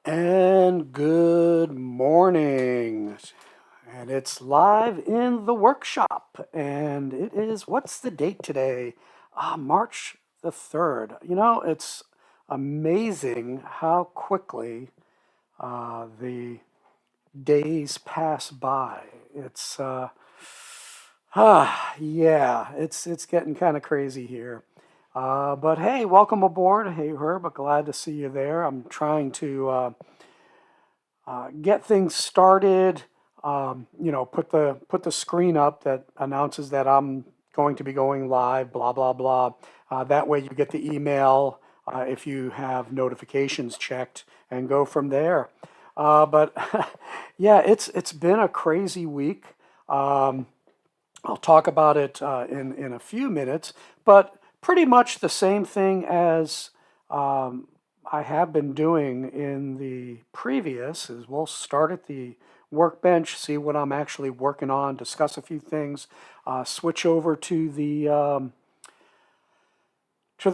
And good morning. And it's live in the workshop. And it is, what's the date today? March the 3rd. You know, it's amazing how quickly the days pass by. Yeah, it's getting kind of crazy here. But hey, welcome aboard. Hey, Herb, glad to see you there. I'm trying to get things started. Put the screen up that announces that I'm going to be going live. Blah blah blah. That way, you get the email if you have notifications checked, and go from there. But yeah, it's been a crazy week. Um, I'll talk about it in a few minutes, but pretty much the same thing as um, I have been doing in the previous is we'll start at the workbench, see what I'm actually working on, discuss a few things, switch over to the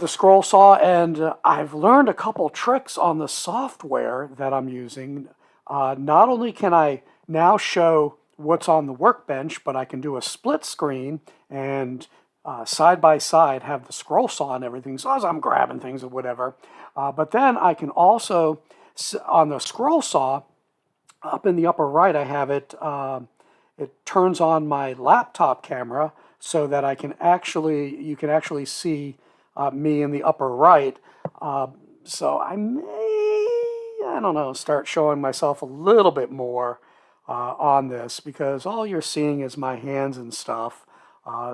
scroll saw, and I've learned a couple tricks on the software that I'm using. Not only can I now show what's on the workbench, but I can do a split screen and side by side have the scroll saw and everything, so as I'm grabbing things or whatever. But then I can also, on the scroll saw, up in the upper right, I have it, it turns on my laptop camera so that you can actually see me in the upper right. So I may, I don't know, start showing myself a little bit more on this because all you're seeing is my hands and stuff.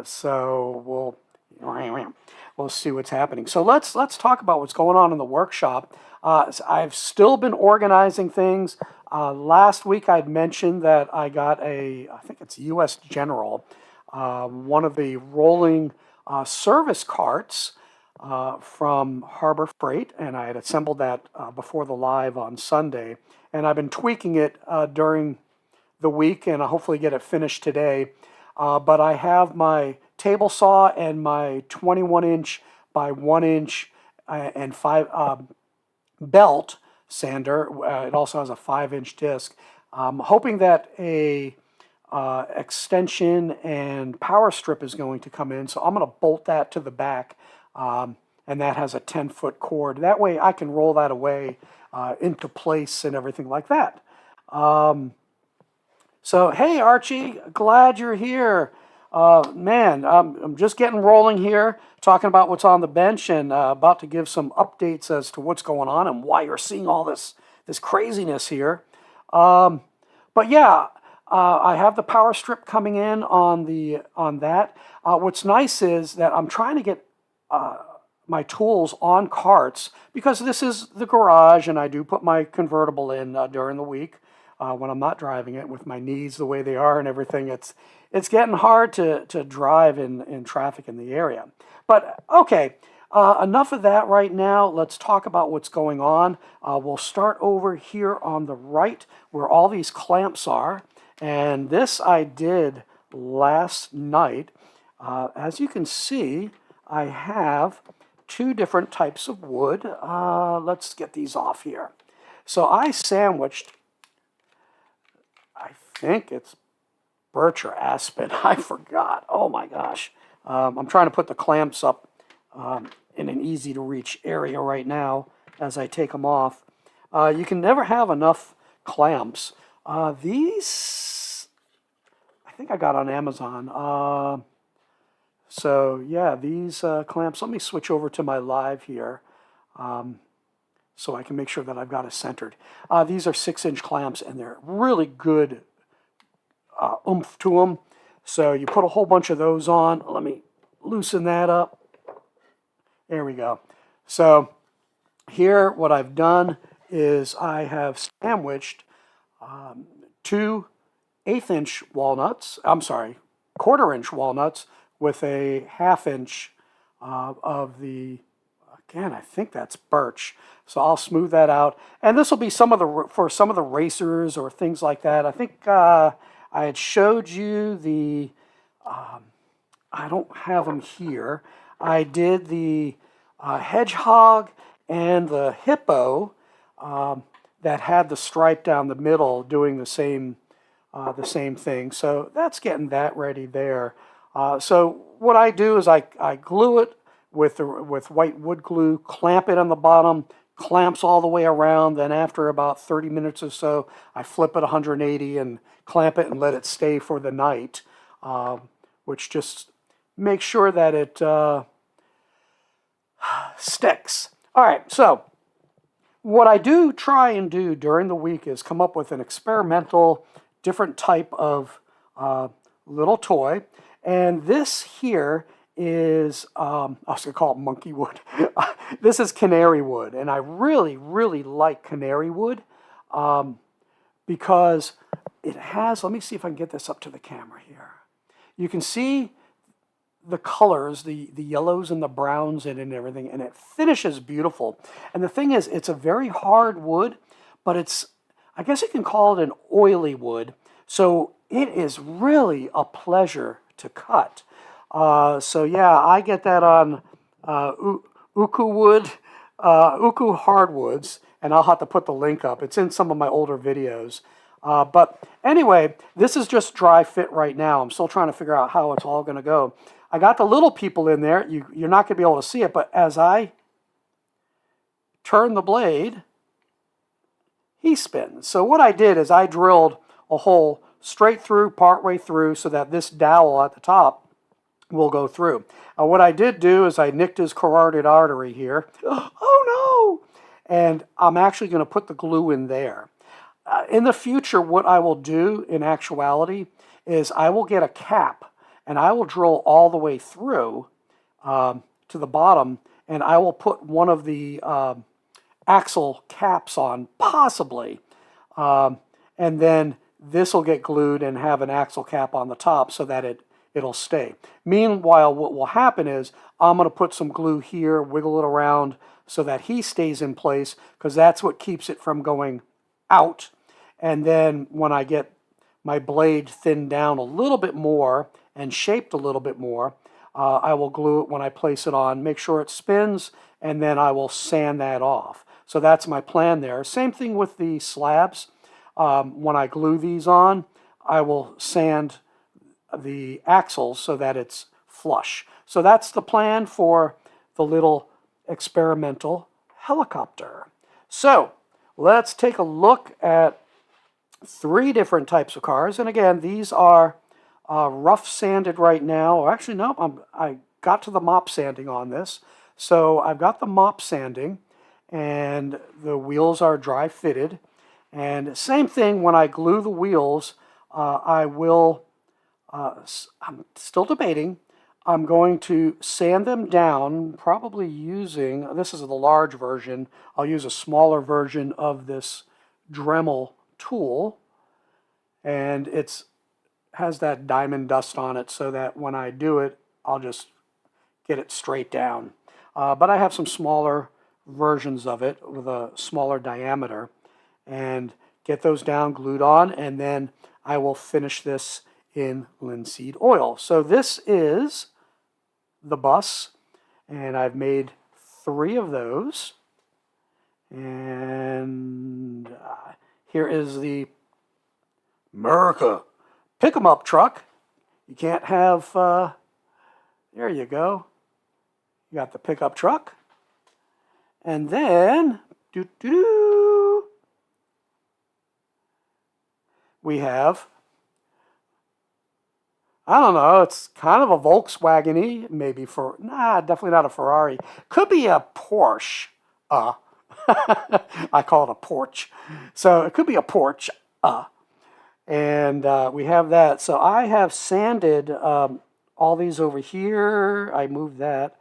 So we'll see what's happening. So let's talk about what's going on in the workshop. I've still been organizing things. Last week I'd mentioned that I got I think it's U.S. General, one of the rolling service carts from Harbor Freight, and I had assembled that before the live on Sunday. And I've been tweaking it during the week, and I'll hopefully get it finished today. But I have my table saw and my 21-inch by 1-inch and 5 belt sander. It also has a 5-inch disc. I'm hoping that a extension and power strip is going to come in, so I'm going to bolt that to the back, and that has a 10-foot cord. That way I can roll that away into place and everything like that. So, hey, Archie, glad you're here. Man, I'm just getting rolling here, talking about what's on the bench and about to give some updates as to what's going on and why you're seeing all this craziness here. But yeah, I have the power strip coming in on that. What's nice is that I'm trying to get my tools on carts because this is the garage, and I do put my convertible in during the week when I'm not driving it with my knees the way they are and everything. It's getting hard to drive in traffic in the area. But okay, enough of that right now. Let's talk about what's going on. We'll start over here on the right where all these clamps are. And this I did last night. As you can see, I have two different types of wood. Let's get these off here. So I sandwiched, I think it's birch or aspen. I forgot. Oh my gosh. I'm trying to put the clamps up in an easy to reach area right now as I take them off. You can never have enough clamps. These, I think I got on Amazon. So yeah, these clamps, let me switch over to my live here so I can make sure that I've got it centered. These are 6-inch clamps, and they're really good oomph to them. So you put a whole bunch of those on. Let me loosen that up. There we go. So here what I've done is I have sandwiched two 1/8-inch walnuts, I'm sorry, 1/4-inch walnuts with a 1/2-inch of the, again, I think that's birch. So I'll smooth that out. And this will be for some of the racers or things like that. I think I had showed you I don't have them here. I did the hedgehog and the hippo that had the stripe down the middle doing the same thing. So that's getting that ready there. So what I do is I glue it with white wood glue, clamp it on the bottom, clamps all the way around. Then after about 30 minutes or so, I flip it 180 and clamp it and let it stay for the night, which just makes sure that it sticks. All right, so what I do try and do during the week is come up with an experimental, different type of little toy. And this here is, I was going to call it monkey wood. This is canary wood. And I really, really like canary wood because it has, let me see if I can get this up to the camera here. You can see the colors, the yellows and the browns in it and everything, and it finishes beautiful. And the thing is, it's a very hard wood, but it's, I guess you can call it an oily wood. So it is really a pleasure to cut. So yeah, I get that on Uku wood, Uku hardwoods, and I'll have to put the link up. It's in some of my older videos. But anyway, this is just dry fit right now. I'm still trying to figure out how it's all going to go. I got the little people in there. You're not going to be able to see it, but as I turn the blade, he spins. So what I did is I drilled a hole straight through, partway through, so that this dowel at the top will go through. What I did do is I nicked his carotid artery here. Oh no! And I'm actually going to put the glue in there. In the future, what I will do in actuality is I will get a cap and I will drill all the way through to the bottom, and I will put one of the axle caps on, possibly. And then this will get glued and have an axle cap on the top so that it'll stay. Meanwhile, what will happen is I'm going to put some glue here, wiggle it around so that he stays in place, because that's what keeps it from going out. And then when I get my blade thinned down a little bit more and shaped a little bit more, I will glue it when I place it on, make sure it spins, and then I will sand that off. So that's my plan there. Same thing with the slabs. When I glue these on, I will sand the axles so that it's flush. So that's the plan for the little experimental helicopter. So let's take a look at 3 different types of cars. And again, these are rough sanded right now. Or actually, no, I got to the mop sanding on this. So I've got the mop sanding, and the wheels are dry fitted. And same thing when I glue the wheels, I will, I'm still debating, I'm going to sand them down, probably using, this is the large version, I'll use a smaller version of this Dremel tool, and it has that diamond dust on it so that when I do it, I'll just get it straight down. But I have some smaller versions of it with a smaller diameter, and get those down, glued on, and then I will finish this in linseed oil. So this is the bus, and I've made 3 of those. And here is the America pick-em-up truck. You can't have, there you go. You got the pickup truck. And then, we have, I don't know, it's kind of a Volkswagen-y, maybe definitely not a Ferrari. Could be a Porsche. I call it a porch. So it could be a porch. And we have that. So I have sanded all these over here. I moved that.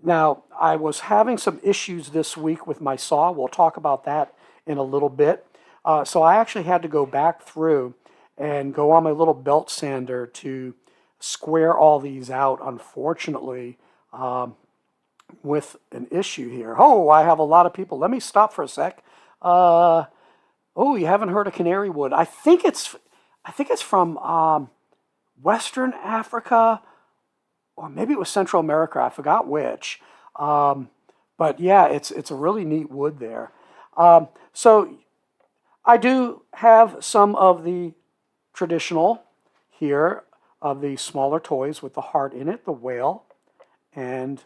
Now, I was having some issues this week with my saw. We'll talk about that in a little bit. So I actually had to go back through and go on my little belt sander to square all these out, unfortunately, with an issue here. Oh, I have a lot of people. Let me stop for a sec. Oh, you haven't heard of canary wood. I think it's from Western Africa, or maybe it was Central America. I forgot which. But yeah, it's a really neat wood there. So I do have some of the traditional here of the smaller toys with the heart in it, the whale, and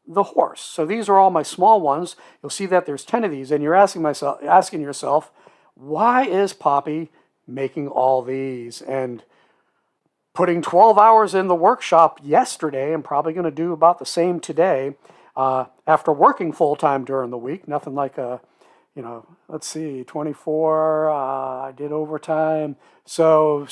the horse. So these are all my small ones. You'll see that there's 10 of these, and you're asking yourself, why is Poppy making all these? And putting 12 hours in the workshop yesterday, I'm probably going to do about the same today. After working full-time during the week, nothing like a, let's see, 24, I did overtime. So,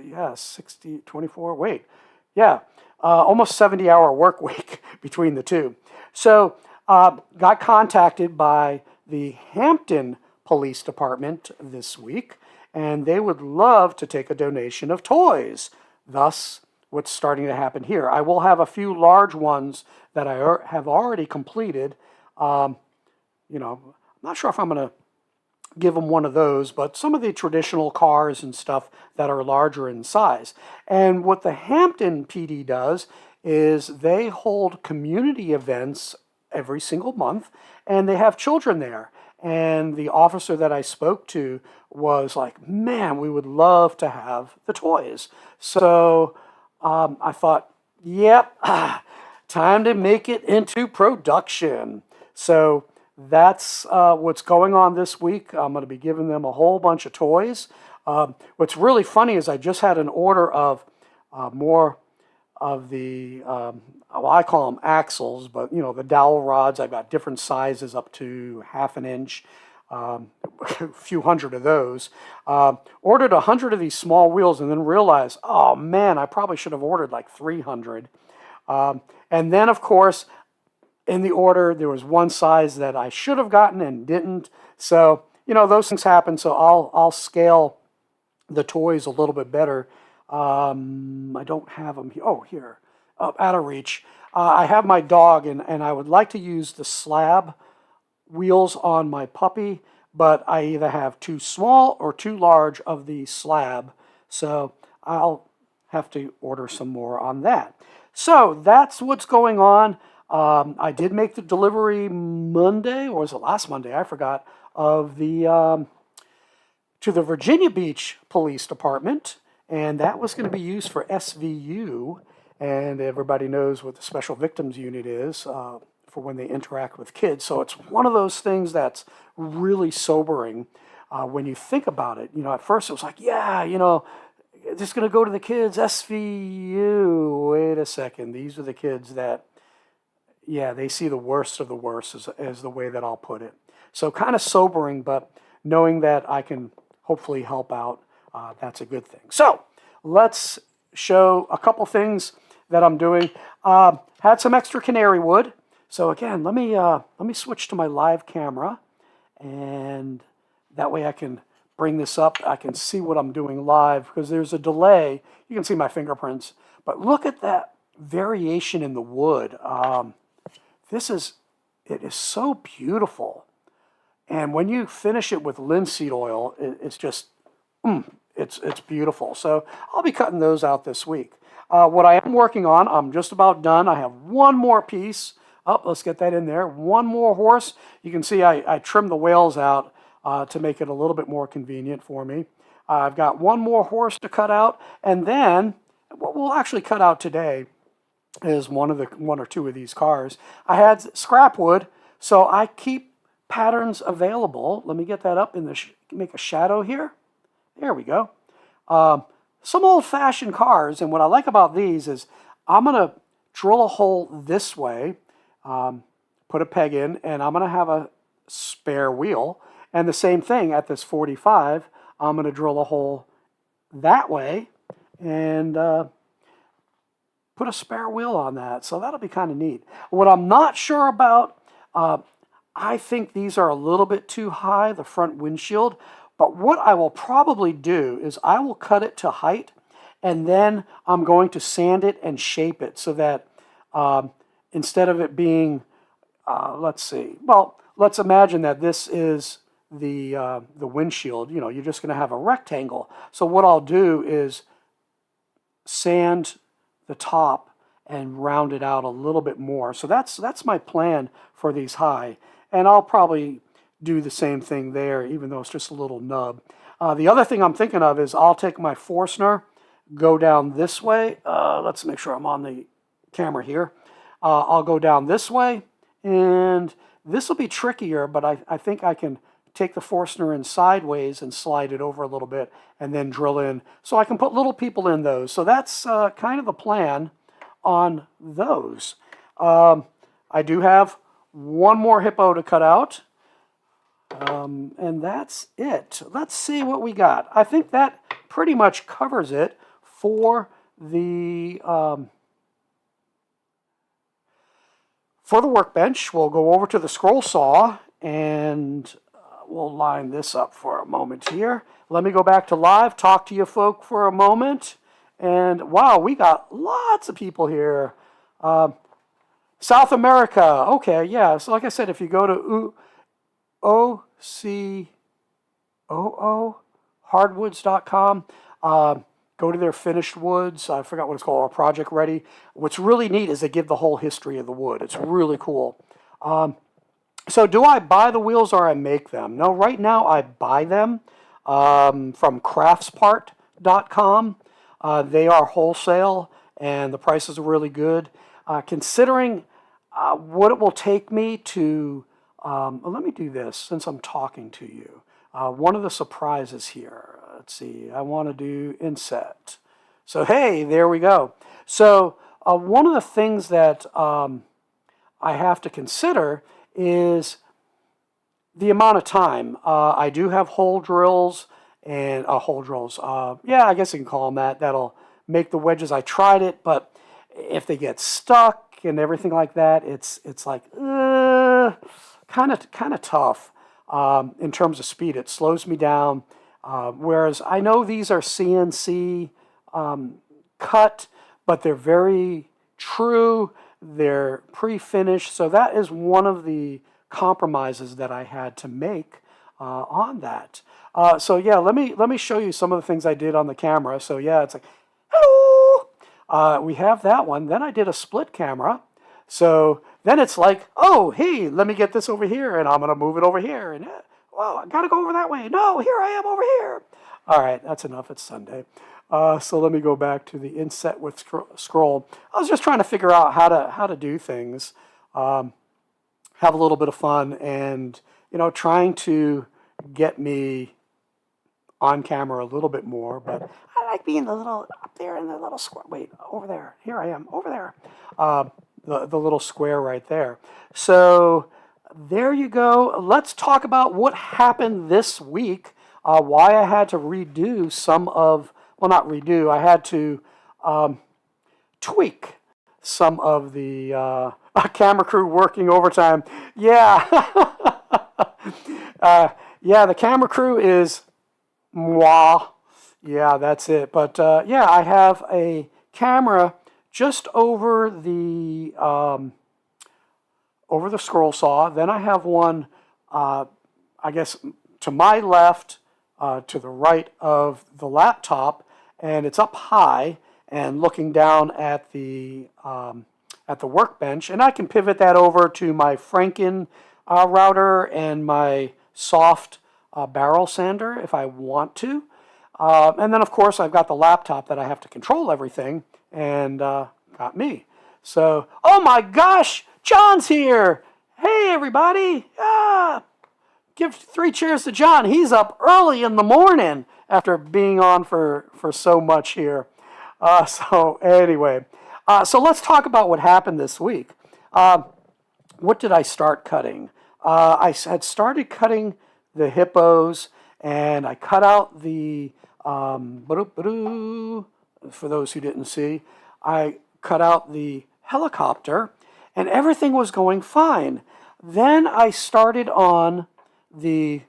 yeah, 60, 24, wait. Yeah, almost 70-hour work week between the two. So, got contacted by the Hampton Police Department this week, and they would love to take a donation of toys. Thus, what's starting to happen here. I will have a few large ones that I have already completed. I'm not sure if I'm going to give them one of those, but some of the traditional cars and stuff that are larger in size. And what the Hampton PD does is they hold community events every single month, and they have children there. And the officer that I spoke to was like, man, we would love to have the toys. So I thought, yep, time to make it into production. So that's what's going on this week. I'm going to be giving them a whole bunch of toys. What's really funny is I just had an order of more of the, I call them axles, but the dowel rods. I've got different sizes up to ½ an inch, a few hundred of those. Ordered 100 of these small wheels and then realized, oh man, I probably should have ordered like 300. And then of course, in the order, there was one size that I should have gotten and didn't. So, those things happen. So I'll scale the toys a little bit better. I don't have them here. Oh, here, out of reach. I have my dog, and I would like to use the slab wheels on my puppy, but I either have too small or too large of the slab. So I'll have to order some more on that. So that's what's going on. I did make the delivery Monday, or was it last Monday? I forgot, of the to the Virginia Beach Police Department, and that was going to be used for SVU, and everybody knows what the Special Victims Unit is for when they interact with kids. So it's one of those things that's really sobering when you think about it. At first it was like, yeah, just going to go to the kids, SVU. Wait a second, these are the kids that, yeah, they see the worst of the worst, is the way that I'll put it. So kind of sobering, but knowing that I can hopefully help out, that's a good thing. So let's show a couple things that I'm doing. Had some extra canary wood. So again, let me switch to my live camera, and that way I can bring this up. I can see what I'm doing live because there's a delay. You can see my fingerprints, but look at that variation in the wood. It is so beautiful. And when you finish it with linseed oil, it's just, it's beautiful. So I'll be cutting those out this week. What I am working on, I'm just about done. I have one more piece. Oh, let's get that in there. One more horse. You can see I trimmed the whales out to make it a little bit more convenient for me. I've got one more horse to cut out. And then what we'll actually cut out today is one or two of these cars. I had scrap wood, so I keep patterns available. Let me get that up in the make a shadow here. There we go. Some old-fashioned cars, and what I like about these is I'm going to drill a hole this way, put a peg in, and I'm going to have a spare wheel. And the same thing at this 45, I'm going to drill a hole that way and put a spare wheel on that. So that'll be kind of neat. What I'm not sure about, I think these are a little bit too high, the front windshield. But what I will probably do is I will cut it to height, and then I'm going to sand it and shape it so that instead of it being, let's see, well, let's imagine that this is the windshield. You're just going to have a rectangle. So what I'll do is sand the top and round it out a little bit more. So that's my plan for these high. And I'll probably do the same thing there, even though it's just a little nub. The other thing I'm thinking of is I'll take my Forstner, go down this way. Let's make sure I'm on the camera here. I'll go down this way, and this will be trickier, but I think I can take the Forstner in sideways and slide it over a little bit and then drill in. So I can put little people in those. So that's kind of the plan on those. I do have one more hippo to cut out. And that's it. Let's see what we got. I think that pretty much covers it for the workbench. We'll go over to the scroll saw and we'll line this up for a moment here. Let me go back to live, talk to you folk for a moment. And wow, we got lots of people here. South America. Okay, yeah. So like I said, if you go to hardwoods.com. Go to their finished woods. I forgot what it's called, or Project Ready. What's really neat is they give the whole history of the wood. It's really cool. So do I buy the wheels or I make them? No, right now I buy them from craftsmanship.com. They are wholesale and the prices are really good. Considering what it will take me to well, let me do this since I'm talking to you. One of the surprises here, let's see, I want to do inset. So hey, there we go. So one of the things that I have to consider is the amount of time. I do have hole drills and yeah, I guess you can call them that. That'll make the wedges. I tried it, but if they get stuck and everything like that, it's like kind of tough in terms of speed. It slows me down. Whereas I know these are CNC cut, but they're very true. They're pre-finished. So that is one of the compromises that I had to make on that. So yeah, let me show you some of the things I did on the camera. So yeah, it's like, hello. We have that one. Then I did a split camera. So then it's like, oh, hey, let me get this over here, and I'm going to move it over here. And, well, I got to go over that way. No, here I am over here. All right, that's enough. It's Sunday. So let me go back to the inset with scroll. I was just trying to figure out how to do things, have a little bit of fun, and, trying to get me on camera a little bit more. But I like being the little up there in the little square. Wait, over there. Here I am, over there. The little square right there. So there you go. Let's talk about what happened this week, why I had to redo some of, well, not redo, I had to tweak some of the camera crew working overtime. Yeah. Yeah, the camera crew is moi. Yeah, that's it. But yeah, I have a camera just over the scroll saw. Then I have one, I guess, to my left, to the right of the laptop, and it's up high and looking down at the workbench. And I can pivot that over to my Franken router and my soft barrel sander if I want to. And then, of course, I've got the laptop that I have to control everything. And got me. So, oh my gosh, John's here. Hey, everybody. Give 3 cheers to John. He's up early in the morning after being on for so much here. So anyway, so let's talk about what happened this week. What did I start cutting? I had started cutting the hippos, and I cut out the for those who didn't see, I cut out the helicopter and everything was going fine. Then I started on the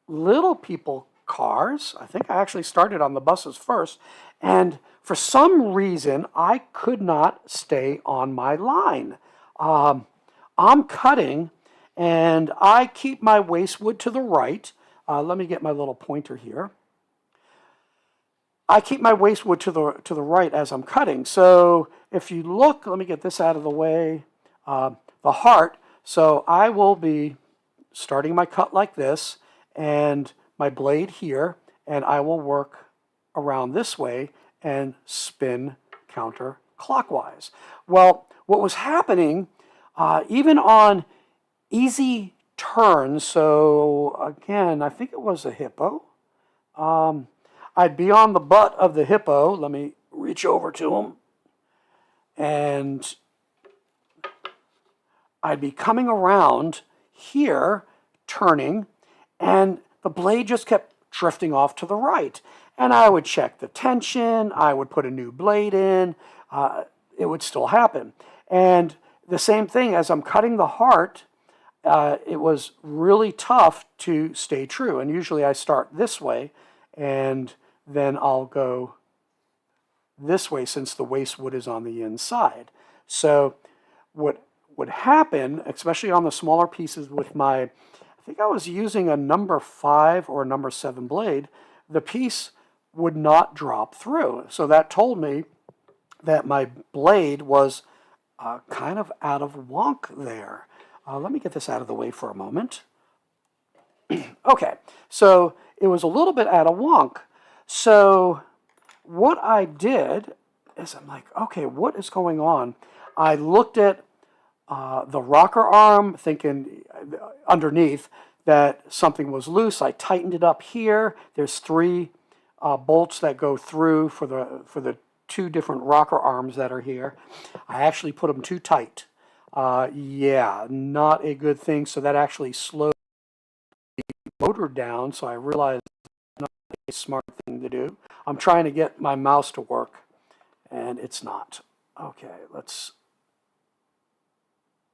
little people cars. I think I actually started on the buses first. And for some reason, I could not stay on my line. I'm cutting and I keep my waste wood to the right. Let me get my little pointer here. I keep my waste wood to the right as I'm cutting. So if you look, let me get this out of the way, the heart. So I will be starting my cut like this, and my blade here, and I will work around this way and spin counterclockwise. Well, what was happening, even on easy turns, so again, I think it was a hippo. I'd be on the butt of the hippo. Let me reach over to him. And I'd be coming around here, turning, and the blade just kept drifting off to the right. And I would check the tension, I would put a new blade in, it would still happen. And the same thing, as I'm cutting the heart, it was really tough to stay true. And usually I start this way, and then I'll go this way since the waste wood is on the inside. So what would happen, especially on the smaller pieces with my, I think I was using a number 5 or a number 7 blade, the piece would not drop through. So that told me that my blade was kind of out of wonk there. Let me get this out of the way for a moment. Okay, so it was a little bit out of wonk. So what I did is I'm like, okay, what is going on? I looked at the rocker arm, thinking underneath that something was loose. I tightened it up here. There's 3 bolts that go through for the 2 different rocker arms that are here. I actually put them too tight. Yeah, not a good thing. So that actually slowed the motor down. So I realized it's not a smart thing to do. I'm trying to get my mouse to work, and it's not. Okay,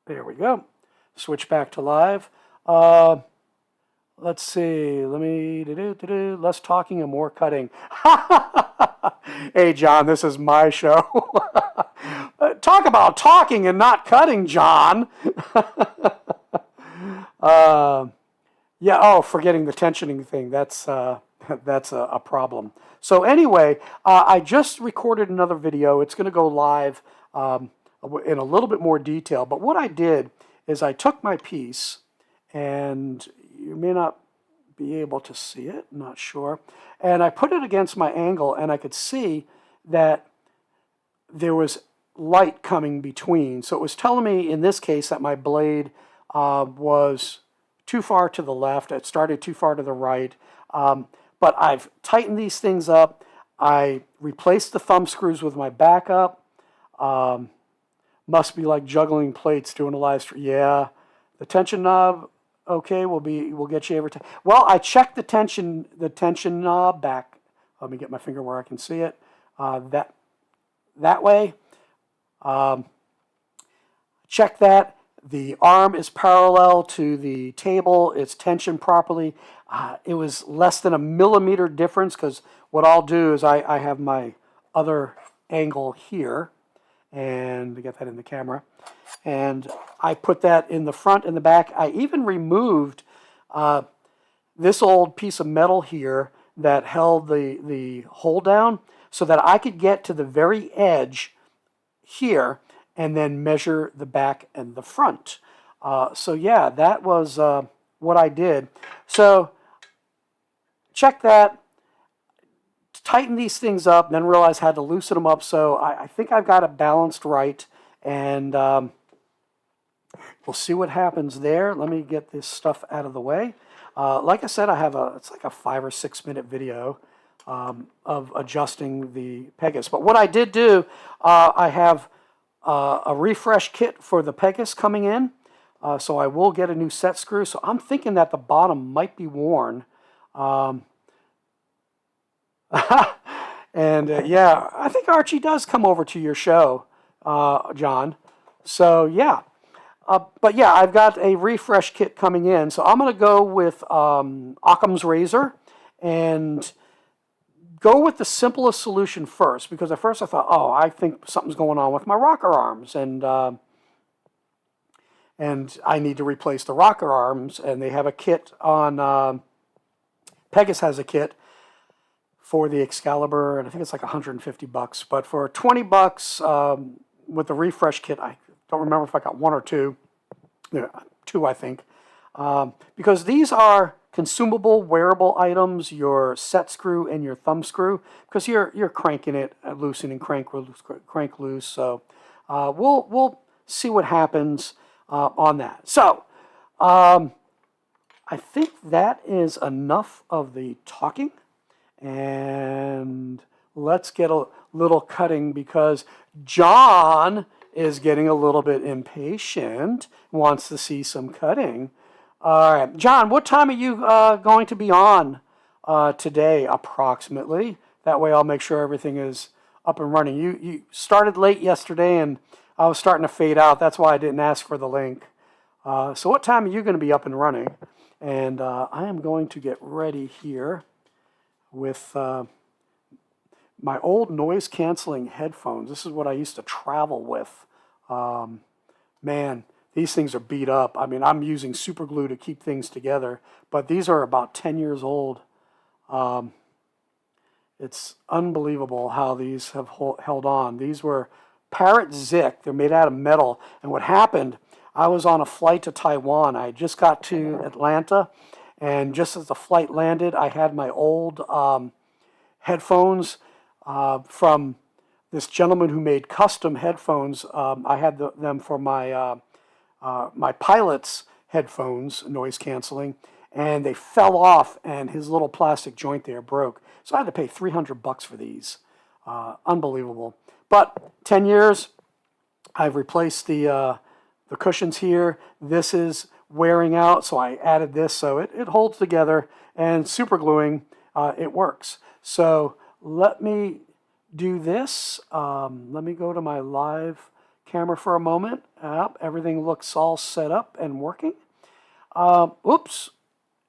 there we go. Switch back to live. Let's see. Let me less talking and more cutting. Hey, John, this is my show. Talk about talking and not cutting, John. Yeah. Oh, forgetting the tensioning thing. That's a problem. So anyway, I just recorded another video. It's going to go live in a little bit more detail. But what I did is I took my piece, and you may not be able to see it, I'm not sure, and I put it against my angle, and I could see that there was light coming between. So it was telling me in this case that my blade was too far to the left. It started too far to the right. But I've tightened these things up. I replaced the thumb screws with my backup. Must be like juggling plates doing a live stream. Yeah, the tension knob. Okay, we'll get you every time. Well, I checked the tension knob back. Let me get my finger where I can see it. That way. Check that. The arm is parallel to the table. It's tensioned properly. It was less than a millimeter difference, because what I'll do is I have my other angle here, and to get that in the camera, and I put that in the front and the back. I even removed this old piece of metal here that held the hole down so that I could get to the very edge here and then measure the back and the front. So yeah, that was what I did. So check that, tighten these things up, then realize I had to loosen them up. So I think I've got it balanced right, and we'll see what happens there. Let me get this stuff out of the way. Like I said, it's like a 5 or 6 minute video of adjusting the Pegasus. But what I did do, I have a refresh kit for the Pegasus coming in, so I will get a new set screw. So I'm thinking that the bottom might be worn. And yeah, I think Archie does come over to your show, John. So yeah. But yeah, I've got a refresh kit coming in. So I'm going to go with Occam's razor and go with the simplest solution first, because at first I thought, oh, I think something's going on with my rocker arms, and I need to replace the rocker arms. And they have a kit on Pegasus has a kit for the Excalibur, and I think it's like $150. But for $20 with the refresh kit, I don't remember if I got 1 or 2. Yeah, 2, I think. because these are consumable wearable items, your set screw and your thumb screw, because you're cranking it, loosening crank loose. So we'll see what happens on that. So I think that is enough of the talking, and let's get a little cutting because John is getting a little bit impatient, wants to see some cutting. All right, John, what time are you going to be on today approximately? That way I'll make sure everything is up and running. You started late yesterday and I was starting to fade out. That's why I didn't ask for the link. So what time are you going to be up and running? And I am going to get ready here with my old noise-canceling headphones. This is what I used to travel with. Man, these things are beat up. I mean, I'm using super glue to keep things together, but these are about 10 years old. It's unbelievable how these have held on. These were Parrot Zic. They're made out of metal. And what happened, I was on a flight to Taiwan. I just got to Atlanta, and just as the flight landed, I had my old headphones from this gentleman who made custom headphones. I had them for my my pilot's headphones, noise canceling, and they fell off, and his little plastic joint there broke. So I had to pay $300 for these. Unbelievable. But 10 years, I've replaced the cushions here. This is wearing out, so I added this so it holds together, and super gluing, it works. So let me do this. Let me go to my live camera for a moment. Everything looks all set up and working. Oops.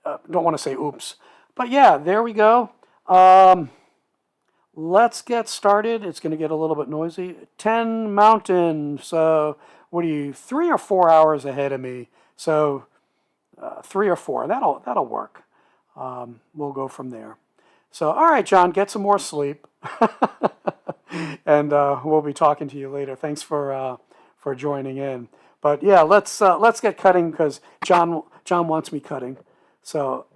Don't want to say oops. But yeah, there we go. Let's get started. It's going to get a little bit noisy. 10 Mountain. So what are you, 3 or 4 hours ahead of me? So 3 or 4. That'll work. We'll go from there. So all right, John, get some more sleep. And we'll be talking to you later. Thanks for joining in. But yeah, let's get cutting because John wants me cutting. So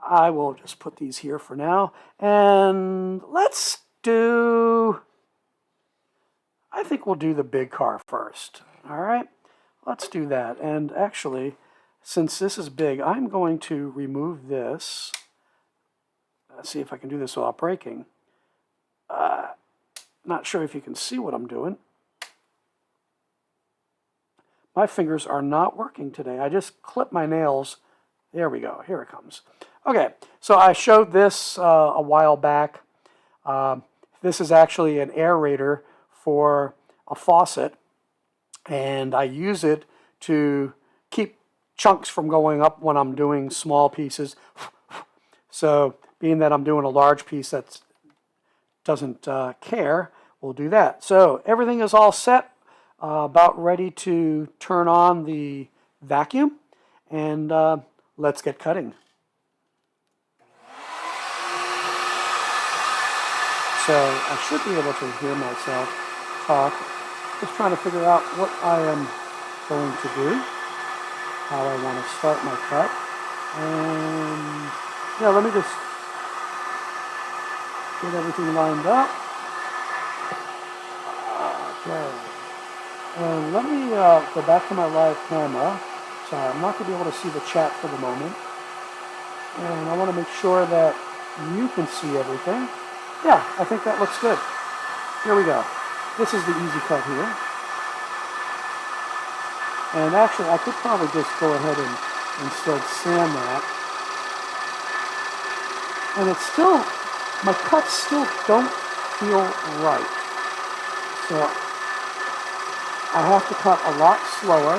I will just put these here for now, and let's do. I think we'll do the big car first. All right, let's do that. And actually, since this is big, I'm going to remove this. Let's see if I can do this without breaking. Not sure if you can see what I'm doing. My fingers are not working today. I just clipped my nails. There we go. Here it comes. Okay, so I showed this a while back. This is actually an aerator for a faucet, and I use it to keep chunks from going up when I'm doing small pieces. So being that I'm doing a large piece that doesn't care, we'll do that. So everything is all set, about ready to turn on the vacuum, and let's get cutting. So I should be able to hear myself talk. Just trying to figure out what I am going to do, how I want to start my cut. And yeah, let me just get everything lined up. Okay. And let me go back to my live camera. Sorry, I'm not going to be able to see the chat for the moment. And I want to make sure that you can see everything. Yeah, I think that looks good. Here we go. This is the easy cut here. And actually, I could probably just go ahead and still sand that. And it's still, my cuts still don't feel right. So I have to cut a lot slower.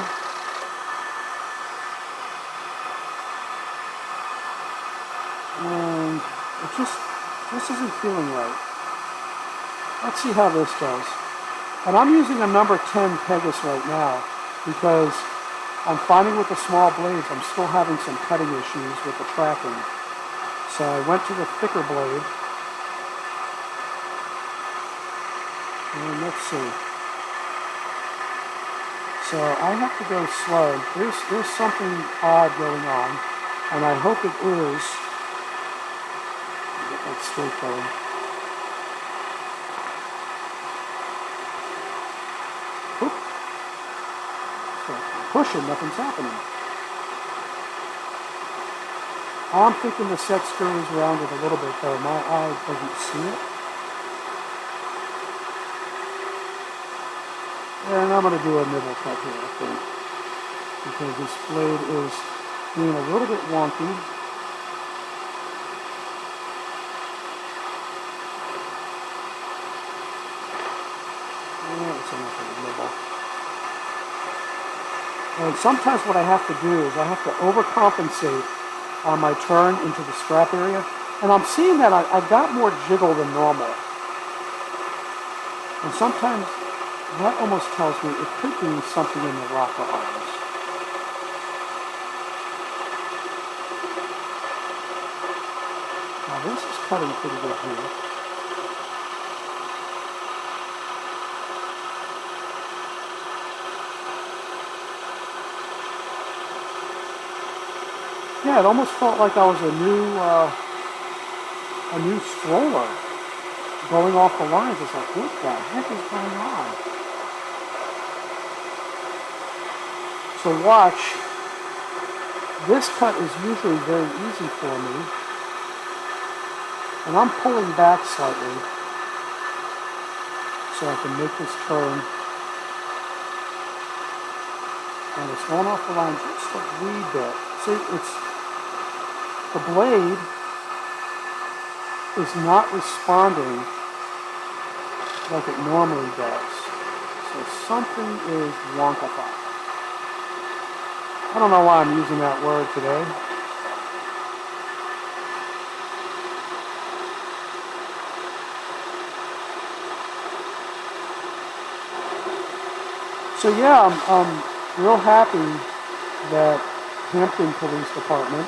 And it just isn't feeling right. Let's see how this does. And I'm using a number 10 Pegasus right now because I'm finding with the small blades I'm still having some cutting issues with the tracking. So I went to the thicker blade. And let's see. So I have to go slow. There's something odd going on, and I hope it is. Get that straight going. Oop. So I'm pushing, nothing's happening. I'm thinking the set screws around it a little bit though. My eye doesn't see it. And I'm going to do a nibble cut here, I think, because this blade is being a little bit wonky. That's enough of a nibble. And sometimes what I have to do is I have to overcompensate on my turn into the strap area. And I'm seeing that I got more jiggle than normal. And sometimes that almost tells me it could be something in the rocker arms. Now this is cutting pretty good here. Yeah, it almost felt like I was a new stroller going off the lines. It's like, what the heck is going on? So watch, this cut is usually very easy for me, and I'm pulling back slightly so I can make this turn, and it's going off the line just a wee bit. See, the blade is not responding like it normally does. So something is wonkified. I don't know why I'm using that word today. So yeah, I'm real happy that Hampton Police Department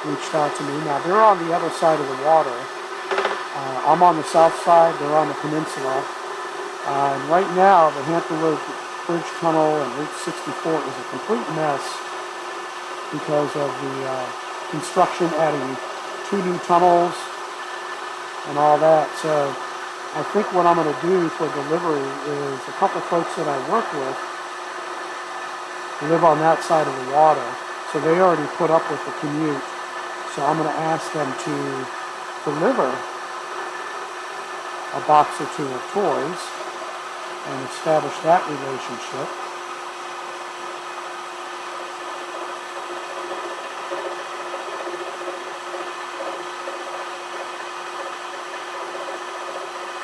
reached out to me. Now they're on the other side of the water. I'm on the south side, they're on the peninsula. And right now, the Hampton Road Bridge Tunnel and Route 64 is a complete mess because of the construction, adding 2 new tunnels and all that. So I think what I'm going to do for delivery is a couple folks that I work with live on that side of the water. So they already put up with the commute. So I'm going to ask them to deliver a box or 2 of toys and establish that relationship.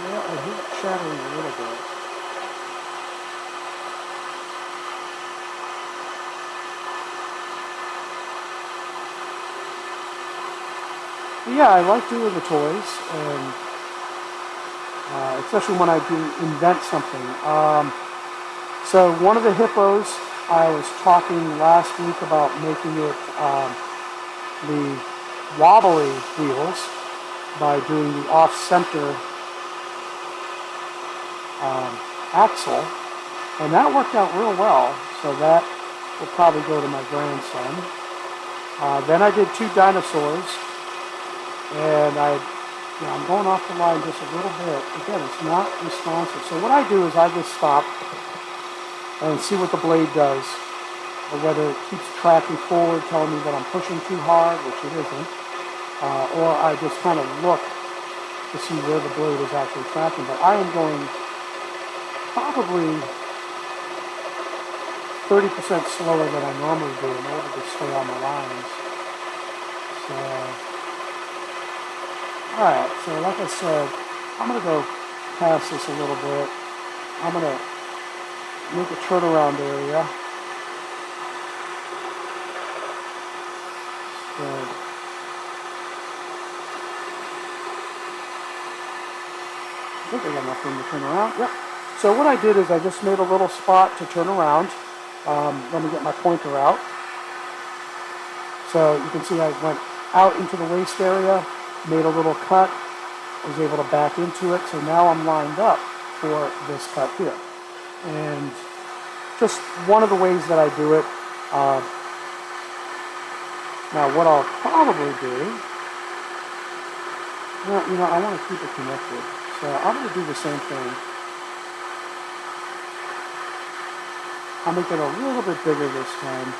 Yeah, I hear it chattering a little bit. But yeah, I like doing the toys, and especially when I do invent something. So one of the hippos, I was talking last week about making it the wobbly wheels by doing the off-center axle, and that worked out real well, so that will probably go to my grandson. Then I did 2 dinosaurs, and I'm going off the line just a little bit. Again, it's not responsive. So what I do is I just stop and see what the blade does, or whether it keeps tracking forward, telling me that I'm pushing too hard, which it isn't, or I just kind of look to see where the blade is actually tracking. But I am going probably 30% slower than I normally do in order to stay on the lines. So, alright, so like I said, I'm going to go past this a little bit. I'm going to make a turnaround area. So, I think I got enough room to turn around. Yep. So what I did is I just made a little spot to turn around. Let me get my pointer out. So you can see I went out into the waist area, made a little cut, was able to back into it. So now I'm lined up for this cut here. And just one of the ways that I do it. Now what I'll probably do, well, you know, I want to keep it connected, so I'm going to do the same thing. I'll make it a little bit bigger this time.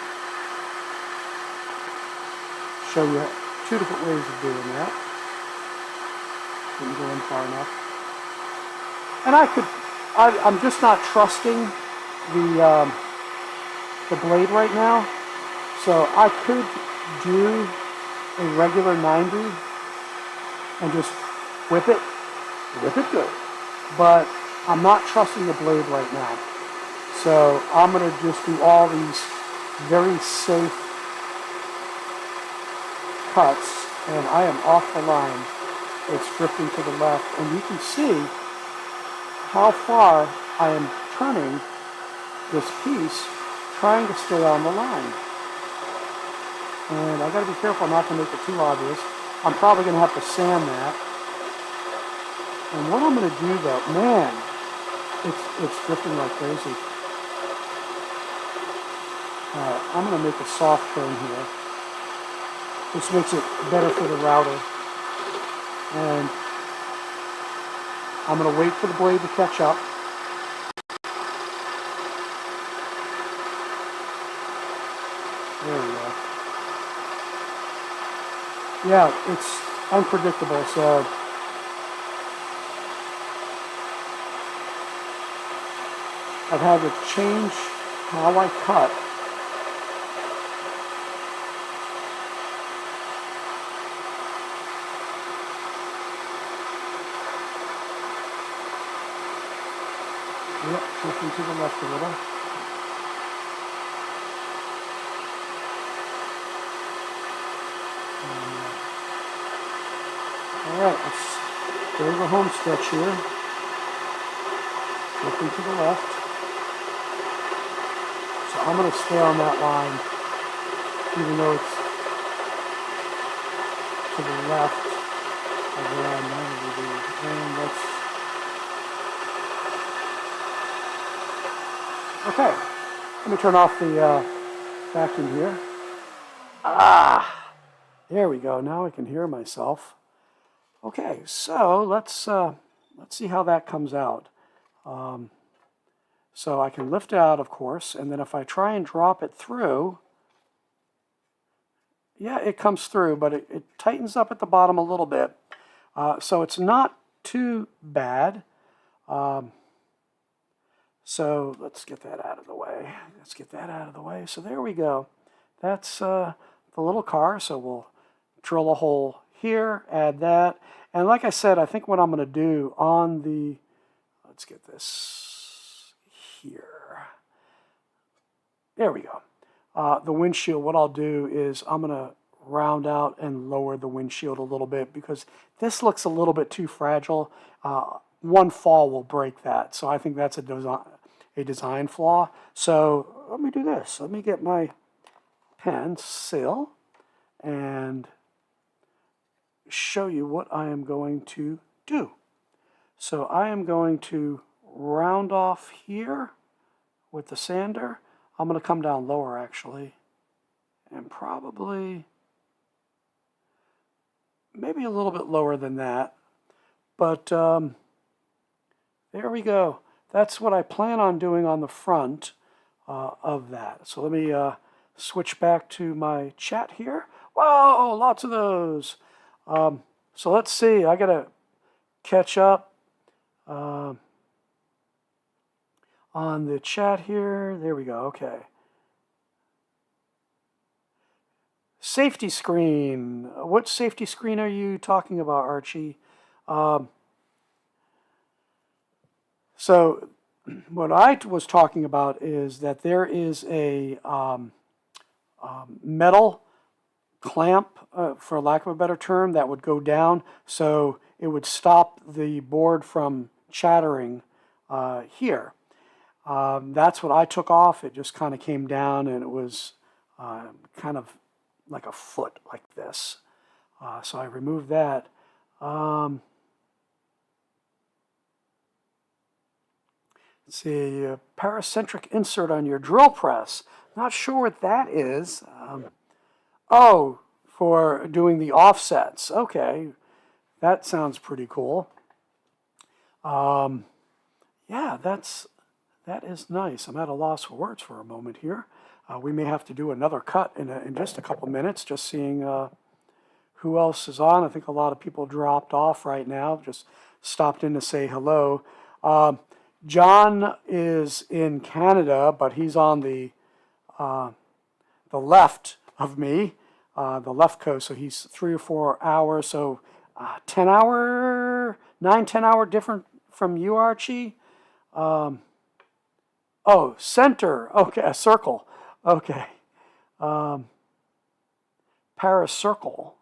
Show you two different ways of doing that. Didn't go in far enough. And I'm just not trusting the blade right now. So I could do a regular 90 and just whip it good. But I'm not trusting the blade right now. So I'm going to just do all these very safe cuts, and I am off the line. It's drifting to the left, and you can see how far I am turning this piece, trying to stay on the line. And I got to be careful not to make it too obvious. I'm probably going to have to sand that. And what I'm going to do though, man, it's drifting like crazy. Alright, I'm going to make a soft turn here. This makes it better for the router. And I'm going to wait for the blade to catch up. There we go. Yeah, it's unpredictable, so I've had to change how I cut. Yep, shifting to the left a little. Alright, let's go to the home stretch here. Shifting to the left. So I'm going to stay on that line, even though it's to the left of where I normally do. And let's... Okay, let me turn off the vacuum here. Ah, there we go. Now I can hear myself. Okay, so let's see how that comes out. So I can lift it out, of course, and then if I try and drop it through, yeah, it comes through, but it tightens up at the bottom a little bit. So it's not too bad. So let's get that out of the way. Let's get that out of the way. So there we go. That's the little car. So we'll drill a hole here, add that. And like I said, I think what I'm going to do on the, let's get this here. There we go. The windshield, what I'll do is I'm going to round out and lower the windshield a little bit because this looks a little bit too fragile. One fall will break that. So I think that's a design flaw. So let me do this. Let me get my pencil and show you what I am going to do. So I am going to round off here with the sander. I'm going to come down lower actually, and probably maybe a little bit lower than that. But there we go. That's what I plan on doing on the front of that. So let me switch back to my chat here. Whoa, lots of those. So let's see. I got to catch up on the chat here. There we go. Okay. Safety screen. What safety screen are you talking about, Archie? So what I was talking about is that there is a metal clamp, for lack of a better term, that would go down, so it would stop the board from chattering here. That's what I took off. It just kind of came down, and it was kind of like a foot like this. So I removed that. Let's see, a paracentric insert on your drill press. Not sure what that is. Oh, for doing the offsets. Okay, that sounds pretty cool. Yeah, that is nice. I'm at a loss for words for a moment here. We may have to do another cut in just a couple minutes, just seeing who else is on. I think a lot of people dropped off right now, just stopped in to say hello. John is in Canada, but he's on the left of me, the left coast, so he's 3 or 4 hours, so 10 hour, 9, 10 hour different from you, Archie. Oh, center. Okay, a circle. Okay. Paracircle.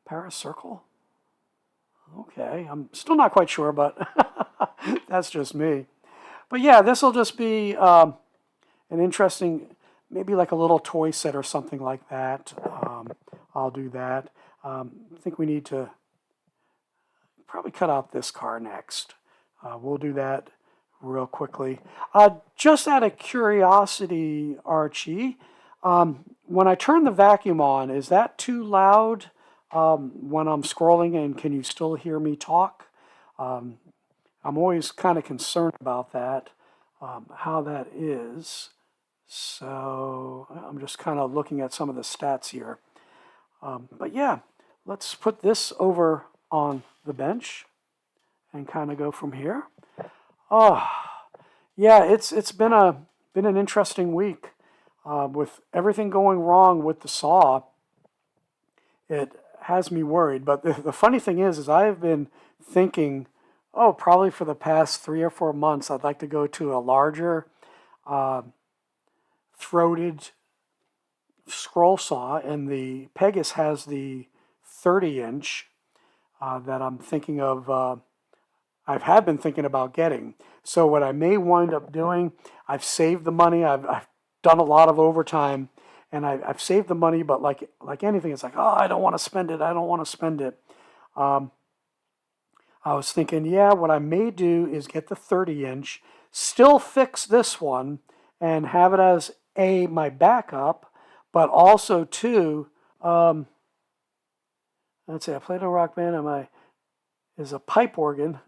Paracircle? Okay, I'm still not quite sure, but that's just me. But yeah, this will just be an interesting, maybe like a little toy set or something like that. I'll do that. I think we need to probably cut out this car next. We'll do that real quickly. Just out of curiosity, Archie, when I turn the vacuum on, is that too loud when I'm scrolling, and can you still hear me talk? I'm always kind of concerned about that, how that is. So I'm just kind of looking at some of the stats here. But yeah, let's put this over on the bench and kind of go from here. Oh, yeah, it's been an interesting week with everything going wrong with the saw. It has me worried, but the funny thing is I've been thinking, oh, probably for the past 3 or 4 months, I'd like to go to a larger throated scroll saw, and the Pegasus has the 30-inch that I'm thinking of. I have been thinking about getting. So what I may wind up doing, I've saved the money. I've done a lot of overtime, and I've saved the money. But like anything, it's like, oh, I don't want to spend it. I don't want to spend it. I was thinking, yeah, what I may do is get the 30-inch, still fix this one, and have it as my backup, but also too. Let's see, I played in a rock band, and is a pipe organ,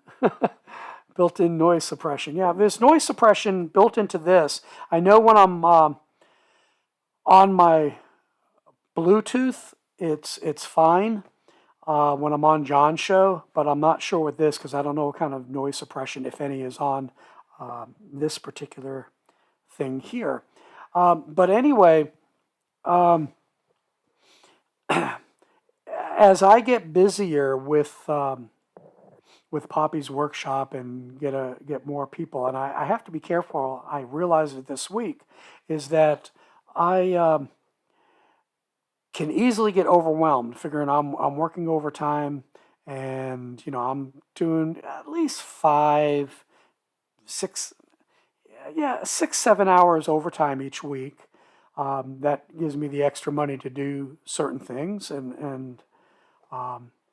built-in noise suppression. Yeah, there's noise suppression built into this. I know when I'm on my Bluetooth, it's fine when I'm on John's show, but I'm not sure with this because I don't know what kind of noise suppression, if any, is on this particular thing here. But anyway, as I get busier with Poppy's workshop and get more people, and I have to be careful. I realized it this week is that I can easily get overwhelmed, figuring I'm working overtime, and I'm doing at least 5, 6, 7 hours overtime each week. That gives me the extra money to do certain things, and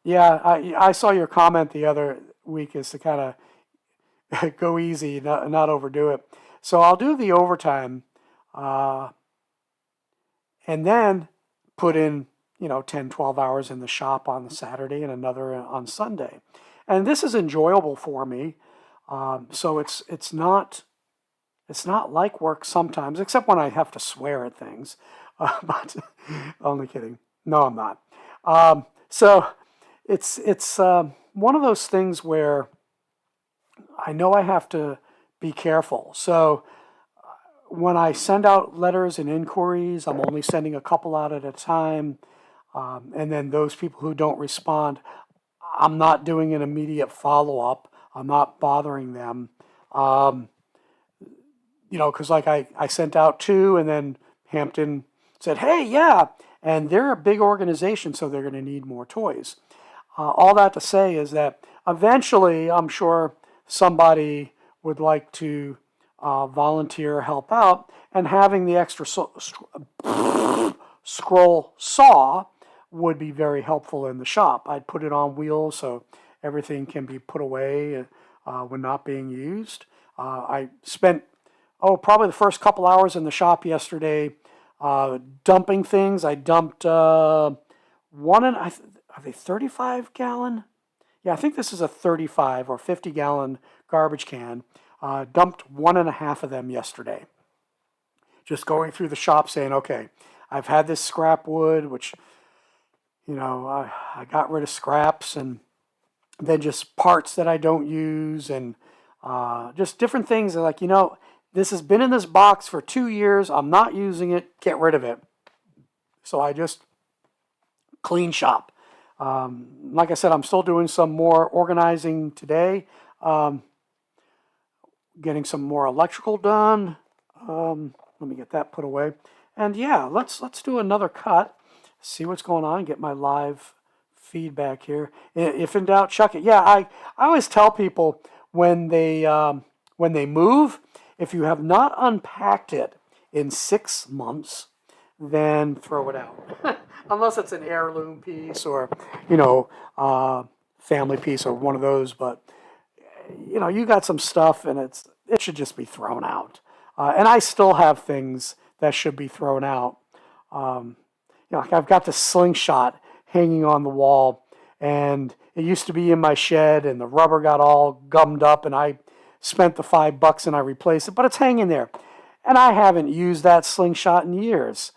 yeah, I saw your comment the other week is to kind of go easy, not overdo it. So I'll do the overtime, and then put in 10, 12 hours in the shop on the Saturday and another on Sunday. And this is enjoyable for me. So it's not like work sometimes, except when I have to swear at things. But only kidding. No, I'm not. So it's one of those things where I know I have to be careful. So when I send out letters and inquiries, I'm only sending a couple out at a time. And then those people who don't respond, I'm not doing an immediate follow-up. I'm not bothering them. Because like I sent out 2, and then Hampton said, hey, yeah. And they're a big organization, so they're going to need more toys. All that to say is that eventually, I'm sure somebody would like to volunteer, help out, and having the extra scroll saw would be very helpful in the shop. I'd put it on wheels so everything can be put away when not being used. I spent, probably the first couple hours in the shop yesterday dumping things. I dumped are they 35 gallon? Yeah, I think this is a 35 or 50 gallon garbage can. Dumped 1.5 of them yesterday. Just going through the shop saying, okay, I've had this scrap wood, which, I got rid of scraps, and then just parts that I don't use, and just different things. Like, this has been in this box for 2 years. I'm not using it. Get rid of it. So I just clean shop. Like I said, I'm still doing some more organizing today. Getting some more electrical done. Let me get that put away. And yeah, let's do another cut. See what's going on. Get my live feedback here. If in doubt, chuck it. Yeah, I always tell people when they move, if you have not unpacked it in 6 months, then throw it out. Unless it's an heirloom piece or, family piece or one of those. But, you got some stuff and it should just be thrown out. And I still have things that should be thrown out. Like I've got this slingshot hanging on the wall, and it used to be in my shed, and the rubber got all gummed up, and I spent the $5 and I replaced it, but it's hanging there. And I haven't used that slingshot in years,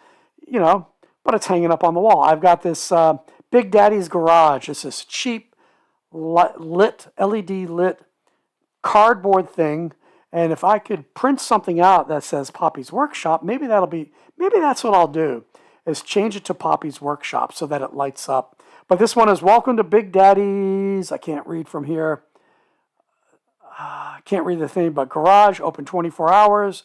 but it's hanging up on the wall. I've got this Big Daddy's Garage. It's this cheap LED lit cardboard thing. And if I could print something out that says Poppy's Workshop, maybe that's what I'll do, is change it to Poppy's Workshop so that it lights up. But this one is Welcome to Big Daddy's. I can't read from here. I can't read the thing, but garage, open 24 hours.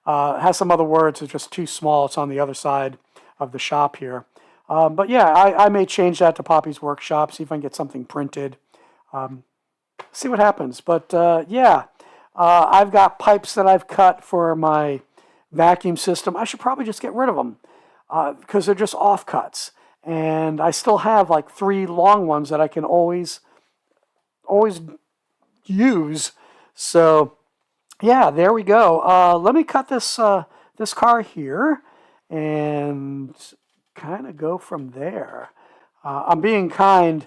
It has some other words. It's just too small. It's on the other side of the shop here. But yeah, I may change that to Poppy's Workshop, see if I can get something printed. See what happens. But yeah. I've got pipes that I've cut for my vacuum system. I should probably just get rid of them because they're just offcuts. And I still have like 3 long ones that I can always use. So yeah, there we go. Let me cut this car here and kind of go from there. I'm being kind.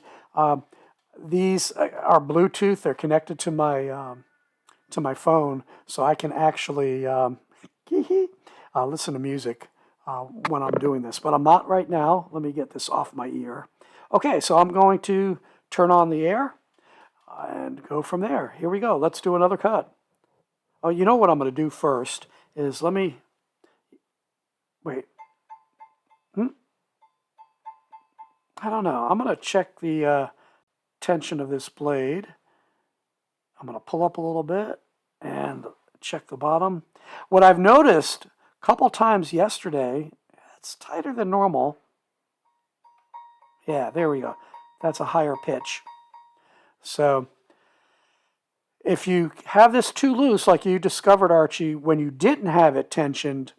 These are Bluetooth. They're connected to my phone, so I can actually listen to music when I'm doing this. But I'm not right now. Let me get this off my ear. Okay, so I'm going to turn on the air and go from there. Here we go. Let's do another cut. Oh, you know what I'm going to do first is wait. I don't know. I'm going to check the tension of this blade. I'm going to pull up a little bit and check the bottom. What I've noticed a couple times yesterday, it's tighter than normal. Yeah, there we go. That's a higher pitch. So if you have this too loose, like you discovered, Archie, when you didn't have it tensioned,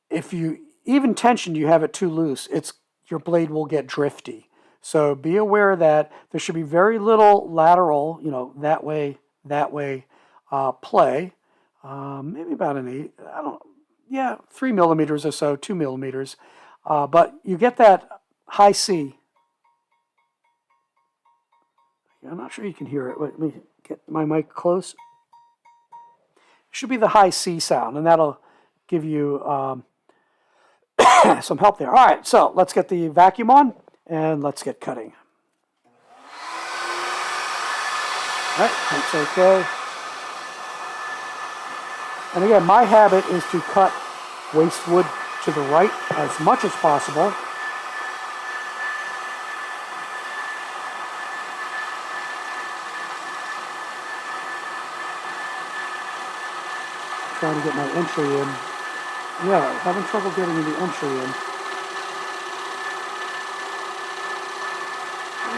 if you even tensioned, you have it too loose, your blade will get drifty. So be aware that there should be very little lateral, that way, play. Maybe about an 3 millimeters or so, 2 millimeters. But you get that high C. I'm not sure you can hear it. Let me get my mic close. It should be the high C sound, and that'll give you some help there. All right, so let's get the vacuum on. And let's get cutting. All right, that's okay. And again, my habit is to cut waste wood to the right as much as possible. Trying to get my entry in. Yeah, having trouble getting the entry in.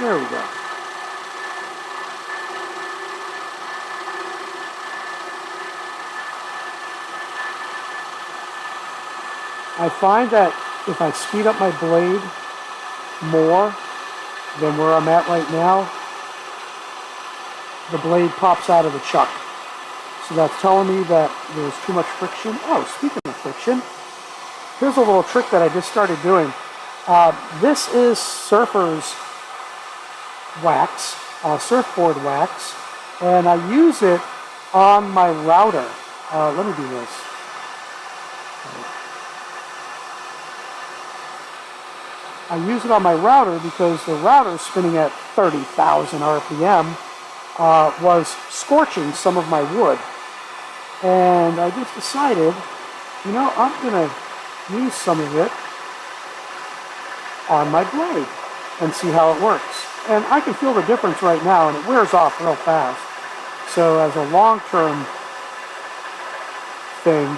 There we go. I find that if I speed up my blade more than where I'm at right now, the blade pops out of the chuck. So that's telling me that there's too much friction. Oh, speaking of friction, here's a little trick that I just started doing. This is surfer's wax, surfboard wax, and I use it on my router. Let me do this. I use it on my router because the router spinning at 30,000 RPM was scorching some of my wood. And I just decided, you know, I'm going to use some of it on my blade and see how it works. And I can feel the difference right now, and it wears off real fast. So as a long-term thing,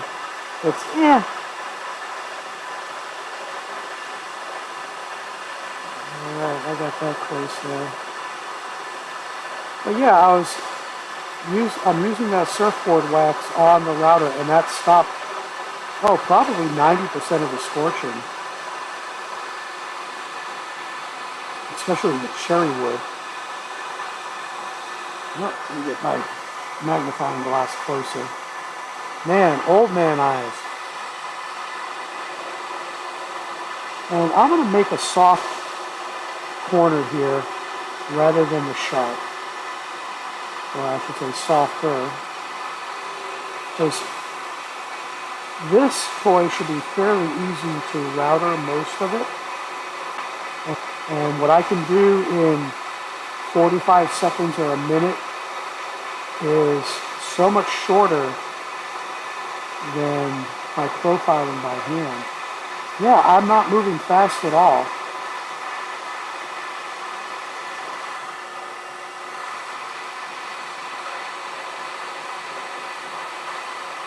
it's Alright, I got that close there. But yeah, I'm using that surfboard wax on the router, and that stopped, probably 90% of the scorching. Especially the cherry wood. Let me get my magnifying glass closer. Man, old man eyes. And I'm going to make a soft corner here rather than the sharp. Or I should say softer. Because this toy should be fairly easy to router most of it. And what I can do in 45 seconds or a minute is so much shorter than my profiling by hand. Yeah, I'm not moving fast at all.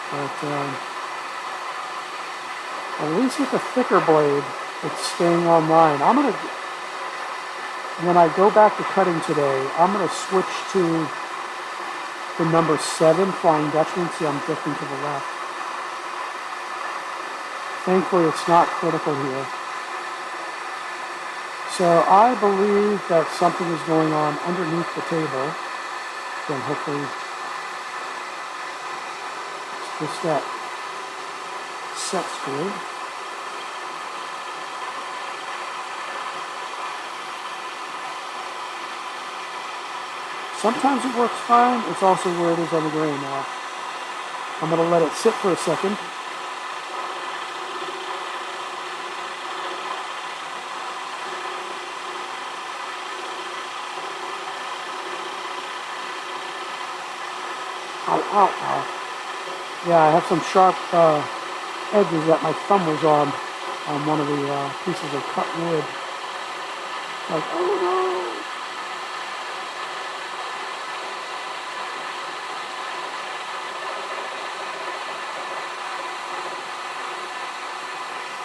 But at least with the thicker blade, it's staying online. When I go back to cutting today, I'm going to switch to the number 7 Flying Dutchman. See, I'm drifting to the left. Thankfully, it's not critical here. So I believe that something is going on underneath the table. Then hopefully it's just that set screw. Sometimes it works fine. It's also where it is on the grain now. I'm going to let it sit for a second. Ow, ow, ow. Yeah, I have some sharp edges that my thumb was on one of the pieces of cut wood. Like, oh no!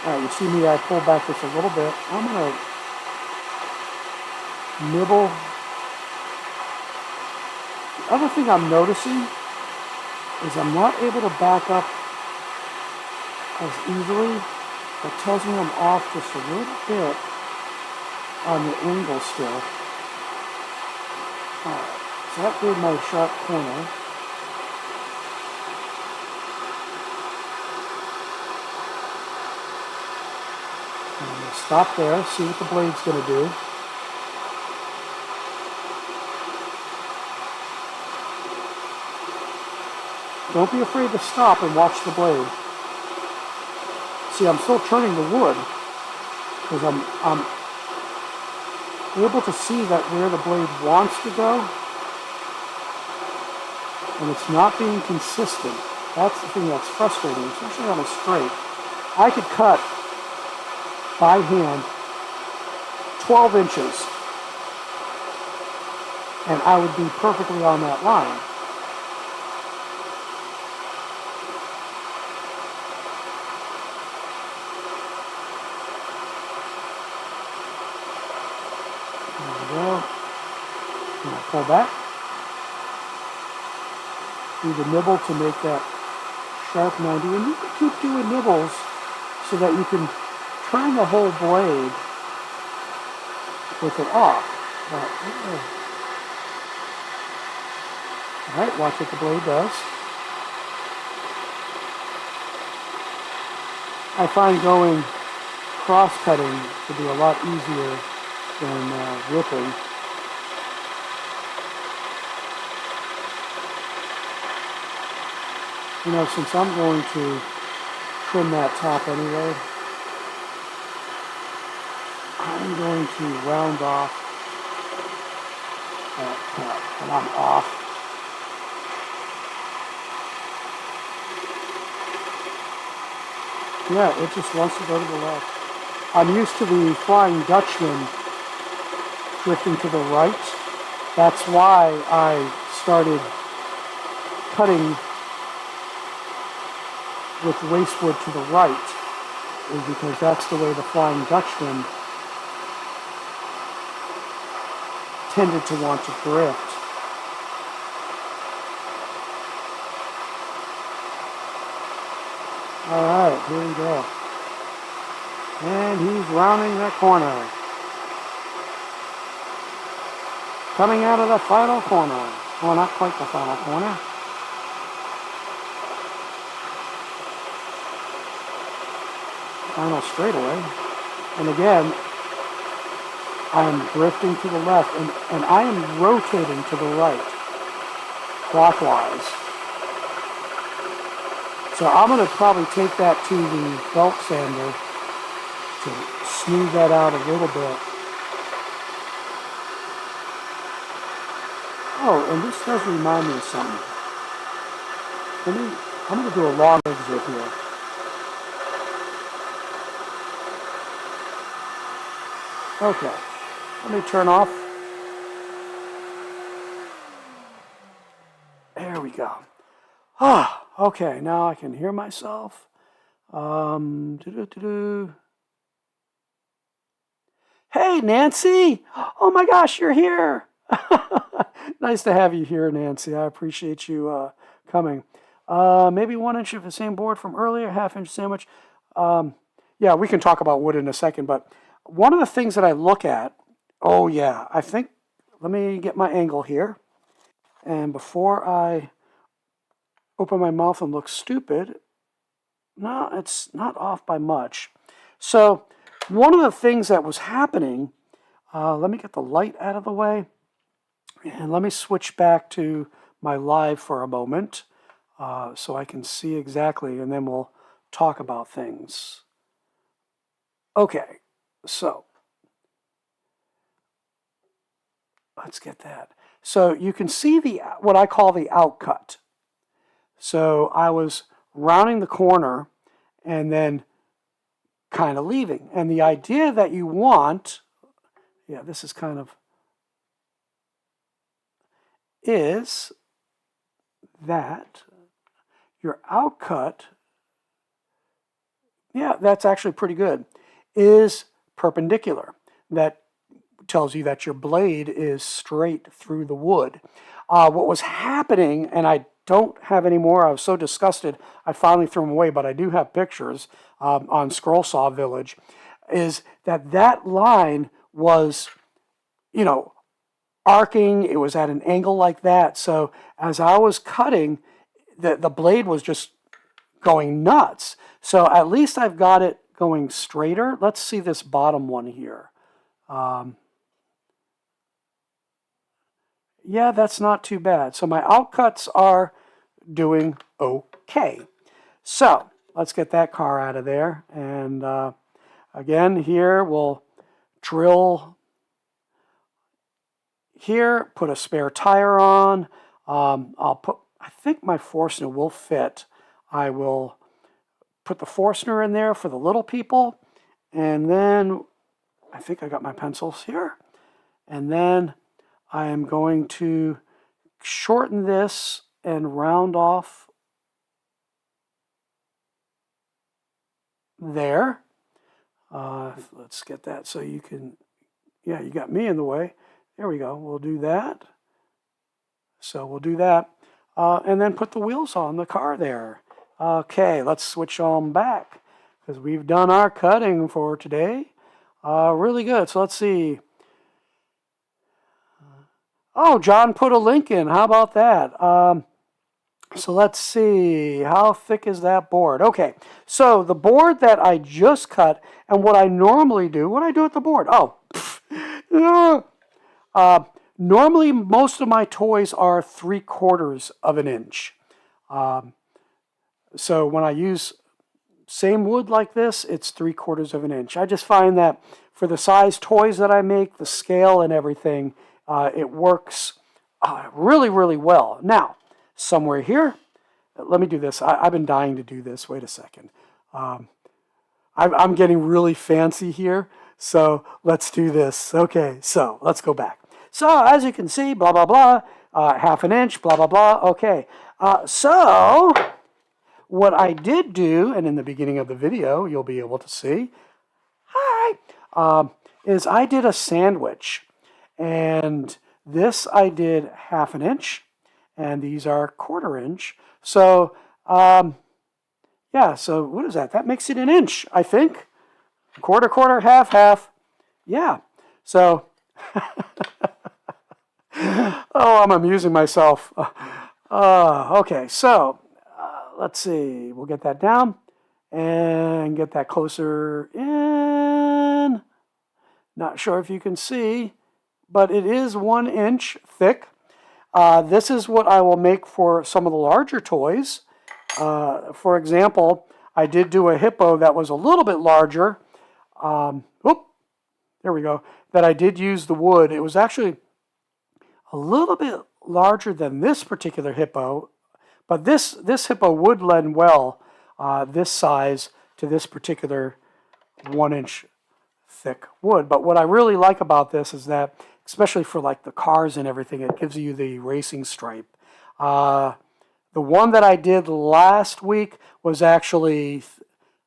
Alright, you see me, I pull back just a little bit. I'm going to nibble. The other thing I'm noticing is I'm not able to back up as easily. It tells me I'm off just a little bit on the angle still. Alright, so that gave my sharp corner. Stop there, see what the blade's going to do. Don't be afraid to stop and watch the blade. See, I'm still turning the wood because I'm able to see that where the blade wants to go, and it's not being consistent. That's the thing that's frustrating, especially on a straight. I could cut by hand 12 inches and I would be perfectly on that line. There we go. And I pull back. Do the nibble to make that sharp 90. And you can keep doing nibbles so that you can turn the whole blade with it off. But, All right, watch what the blade does. I find going cross-cutting to be a lot easier than ripping. You know, since I'm going to trim that top anyway, I'm going to round off that top, and I'm off. Yeah, it just wants to go to the left. I'm used to the Flying Dutchman drifting to the right. That's why I started cutting with wastewood to the right, is because that's the way the Flying Dutchman tended to want to drift. All right, here we go. And he's rounding that corner. Coming out of the final corner. Well, not quite the final corner. Final straightaway. And again, I am drifting to the left, and I am rotating to the right, clockwise. So I'm going to probably take that to the belt sander to smooth that out a little bit. Oh, and this does remind me of something. I'm going to do a long exit here. Okay, let me turn off. There we go. Ah, okay, now I can hear myself. Hey, Nancy! Oh my gosh, you're here! Nice to have you here, Nancy. I appreciate you coming. Maybe 1 inch of the same board from earlier, half-inch sandwich. Yeah, we can talk about wood in a second, but one of the things that I look at, oh yeah, I think, let me get my angle here. And before I open my mouth and look stupid, no, it's not off by much. So one of the things that was happening, let me get the light out of the way, and let me switch back to my live for a moment so I can see exactly, and then we'll talk about things. Okay, so let's get that. So you can see what I call the outcut. So I was rounding the corner and then kind of leaving. And the idea that you want, yeah, this is kind of, is that your outcut, yeah, that's actually pretty good, is perpendicular. That tells you that your blade is straight through the wood. What was happening, and I don't have any more, I was so disgusted, I finally threw them away, but I do have pictures on Scroll Saw Village, is that line was, you know, arcing, it was at an angle like that, so as I was cutting, the blade was just going nuts. So at least I've got it going straighter. Let's see this bottom one here. Yeah, that's not too bad. So my outcuts are doing okay. So let's get that car out of there. And again, here we'll drill here, put a spare tire on. I think my Forstner will fit. I will put the Forstner in there for the little people. And then I think I got my pencils here. And then I am going to shorten this and round off there. Let's get that so you can, yeah, you got me in the way. There we go. We'll do that. So we'll do that. And then put the wheels on the car there. Okay, let's switch on back because we've done our cutting for today. Really good. So let's see. Oh, John put a link in. How about that? So let's see. How thick is that board? Okay, so the board that I just cut, and what I normally do, what I do with the board? Oh, normally most of my toys are 3/4 of an inch. So when I use same wood like this, it's 3/4 of an inch. I just find that for the size toys that I make, the scale and everything, it works really, really well. Now, somewhere here, let me do this. I've been dying to do this. Wait a second. I'm getting really fancy here, so let's do this. Okay, so let's go back. So as you can see, blah, blah, blah, 1/2 an inch, blah, blah, blah. Okay, so what I did do, and in the beginning of the video, you'll be able to see, is I did a sandwich. And this I did 1/2 an inch, and these are 1/4 inch. So, yeah, so what is that? That makes it an inch, I think. 1/4, 1/4, 1/2, 1/2. Yeah, so, oh, I'm amusing myself. Okay, so, let's see. We'll get that down and get that closer in. Not sure if you can see, but it is 1 inch thick. This is what I will make for some of the larger toys. For example, I did do a hippo that was a little bit larger. There we go. That I did use the wood. It was actually a little bit larger than this particular hippo, but this hippo would lend well this size to this particular 1 inch thick wood. But what I really like about this is that, especially for like the cars and everything, it gives you the racing stripe. The one that I did last week was actually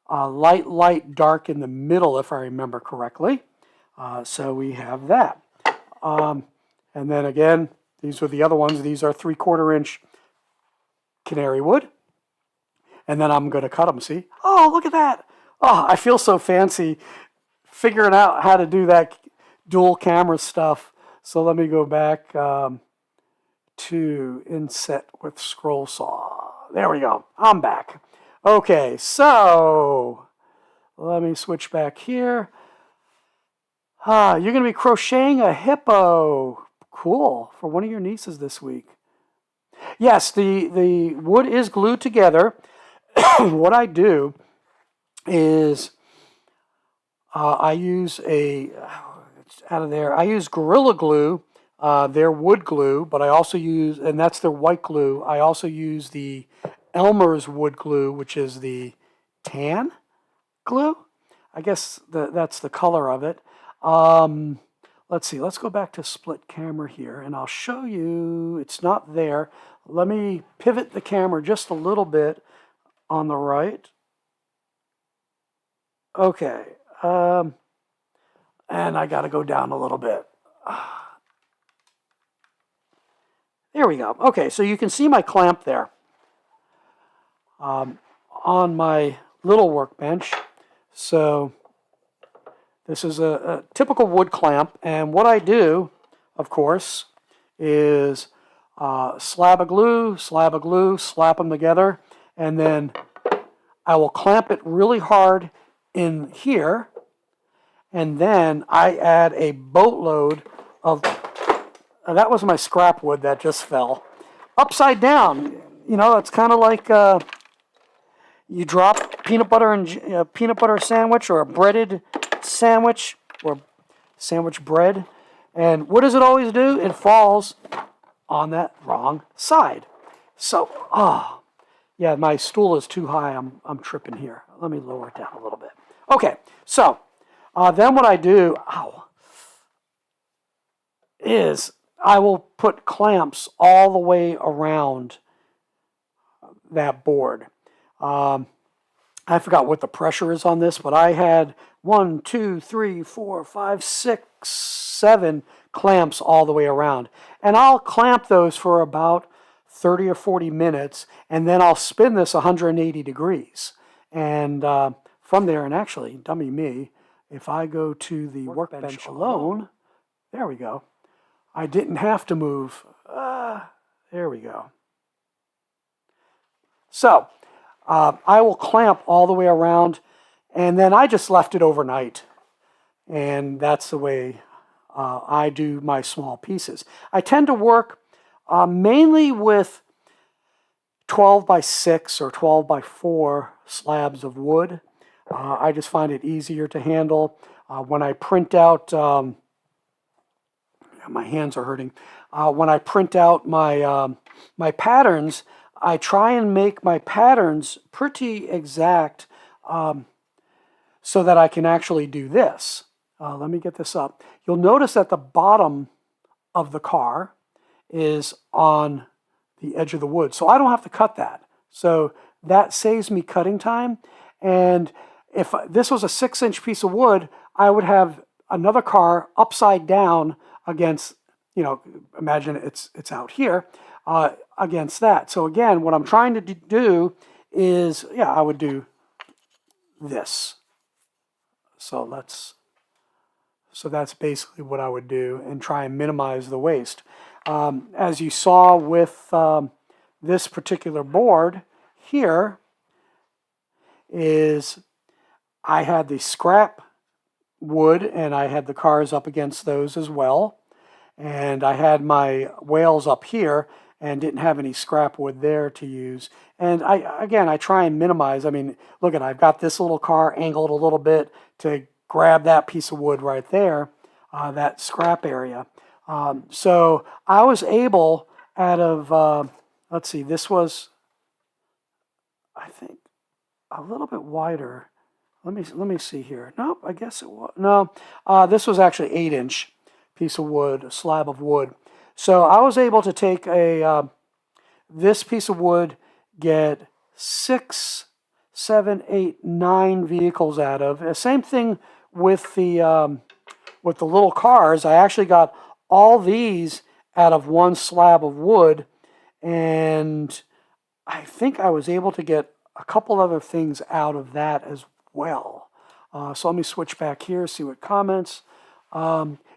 light, dark in the middle, if I remember correctly. So we have that. And then again, these are the other ones. These are 3/4 inch canary wood. And then I'm going to cut them, see? Oh, look at that. Oh, I feel so fancy figuring out how to do that dual camera stuff. So let me go back to inset with scroll saw. There we go. I'm back. Okay, so let me switch back here. You're going to be crocheting a hippo. Cool. For one of your nieces this week. Yes, the wood is glued together. What I do is I use I use Gorilla Glue, their wood glue, but I also use, and that's their white glue, I also use the Elmer's wood glue, which is the tan glue. I guess that's the color of it. Let's see, let's go back to split camera here, and I'll show you, it's not there. Let me pivot the camera just a little bit on the right. Okay, and I got to go down a little bit. There we go. Okay, so you can see my clamp there on my little workbench. So this is a typical wood clamp, and what I do, of course, is slab of glue, slap them together, and then I will clamp it really hard in here, and then I add a boatload of, that was my scrap wood that just fell, upside down. You know, it's kind of like you drop peanut butter sandwich or a breaded sandwich or sandwich bread, and what does it always do? It falls on that wrong side. So, yeah, my stool is too high. I'm tripping here. Let me lower it down a little bit. Okay, so then what I do, is I will put clamps all the way around that board. I forgot what the pressure is on this, but I had 1, 2, 3, 4, 5, 6, 7 clamps all the way around. And I'll clamp those for about 30 or 40 minutes, and then I'll spin this 180 degrees. And from there, and actually, dummy me, if I go to the workbench alone, there we go. I didn't have to move. There we go. So I will clamp all the way around, and then I just left it overnight. And that's the way I do my small pieces. I tend to work mainly with 12 by 6 or 12 by 4 slabs of wood. I just find it easier to handle. When I print out, my hands are hurting. When I print out my, my patterns, I try and make my patterns pretty exact so that I can actually do this. Let me get this up. You'll notice that the bottom of the car is on the edge of the wood, so I don't have to cut that. So that saves me cutting time. And if this was a 6-inch piece of wood, I would have another car upside down against, you know, imagine it's out here, against that. So again, what I'm trying to do is, yeah, I would do this. So that's basically what I would do and try and minimize the waste. As you saw with this particular board here, is I had the scrap wood and I had the cars up against those as well. And I had my whales up here and didn't have any scrap wood there to use. And I try and minimize. I mean, look at, I've got this little car angled a little bit to grab that piece of wood right there, that scrap area. So I was able, out of, let's see, this was, I think, a little bit wider. Let me see here. Nope, I guess it was. No, this was actually 8-inch piece of wood, a slab of wood. So I was able to take this piece of wood, get 6, 7, 8, 9 vehicles out of. Same thing with the little cars. I actually got all these out of one slab of wood, and I think I was able to get a couple other things out of that as well. So let me switch back here, see what comments.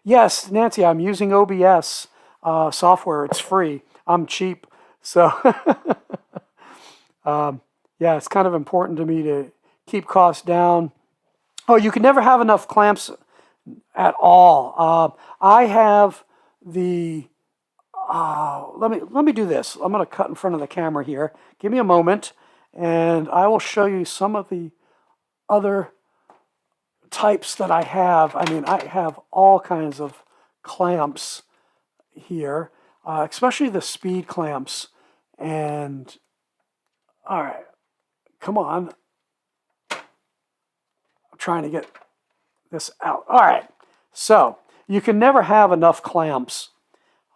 Yes, Nancy, I'm using OBS software. It's free. I'm cheap. So yeah, it's kind of important to me to keep costs down. Oh, you can never have enough clamps at all. I have the, let me do this. I'm going to cut in front of the camera here. Give me a moment, and I will show you some of the other types that I have. I mean, I have all kinds of clamps here, especially the speed clamps. And all right, come on. I'm trying to get this out. All right, so you can never have enough clamps.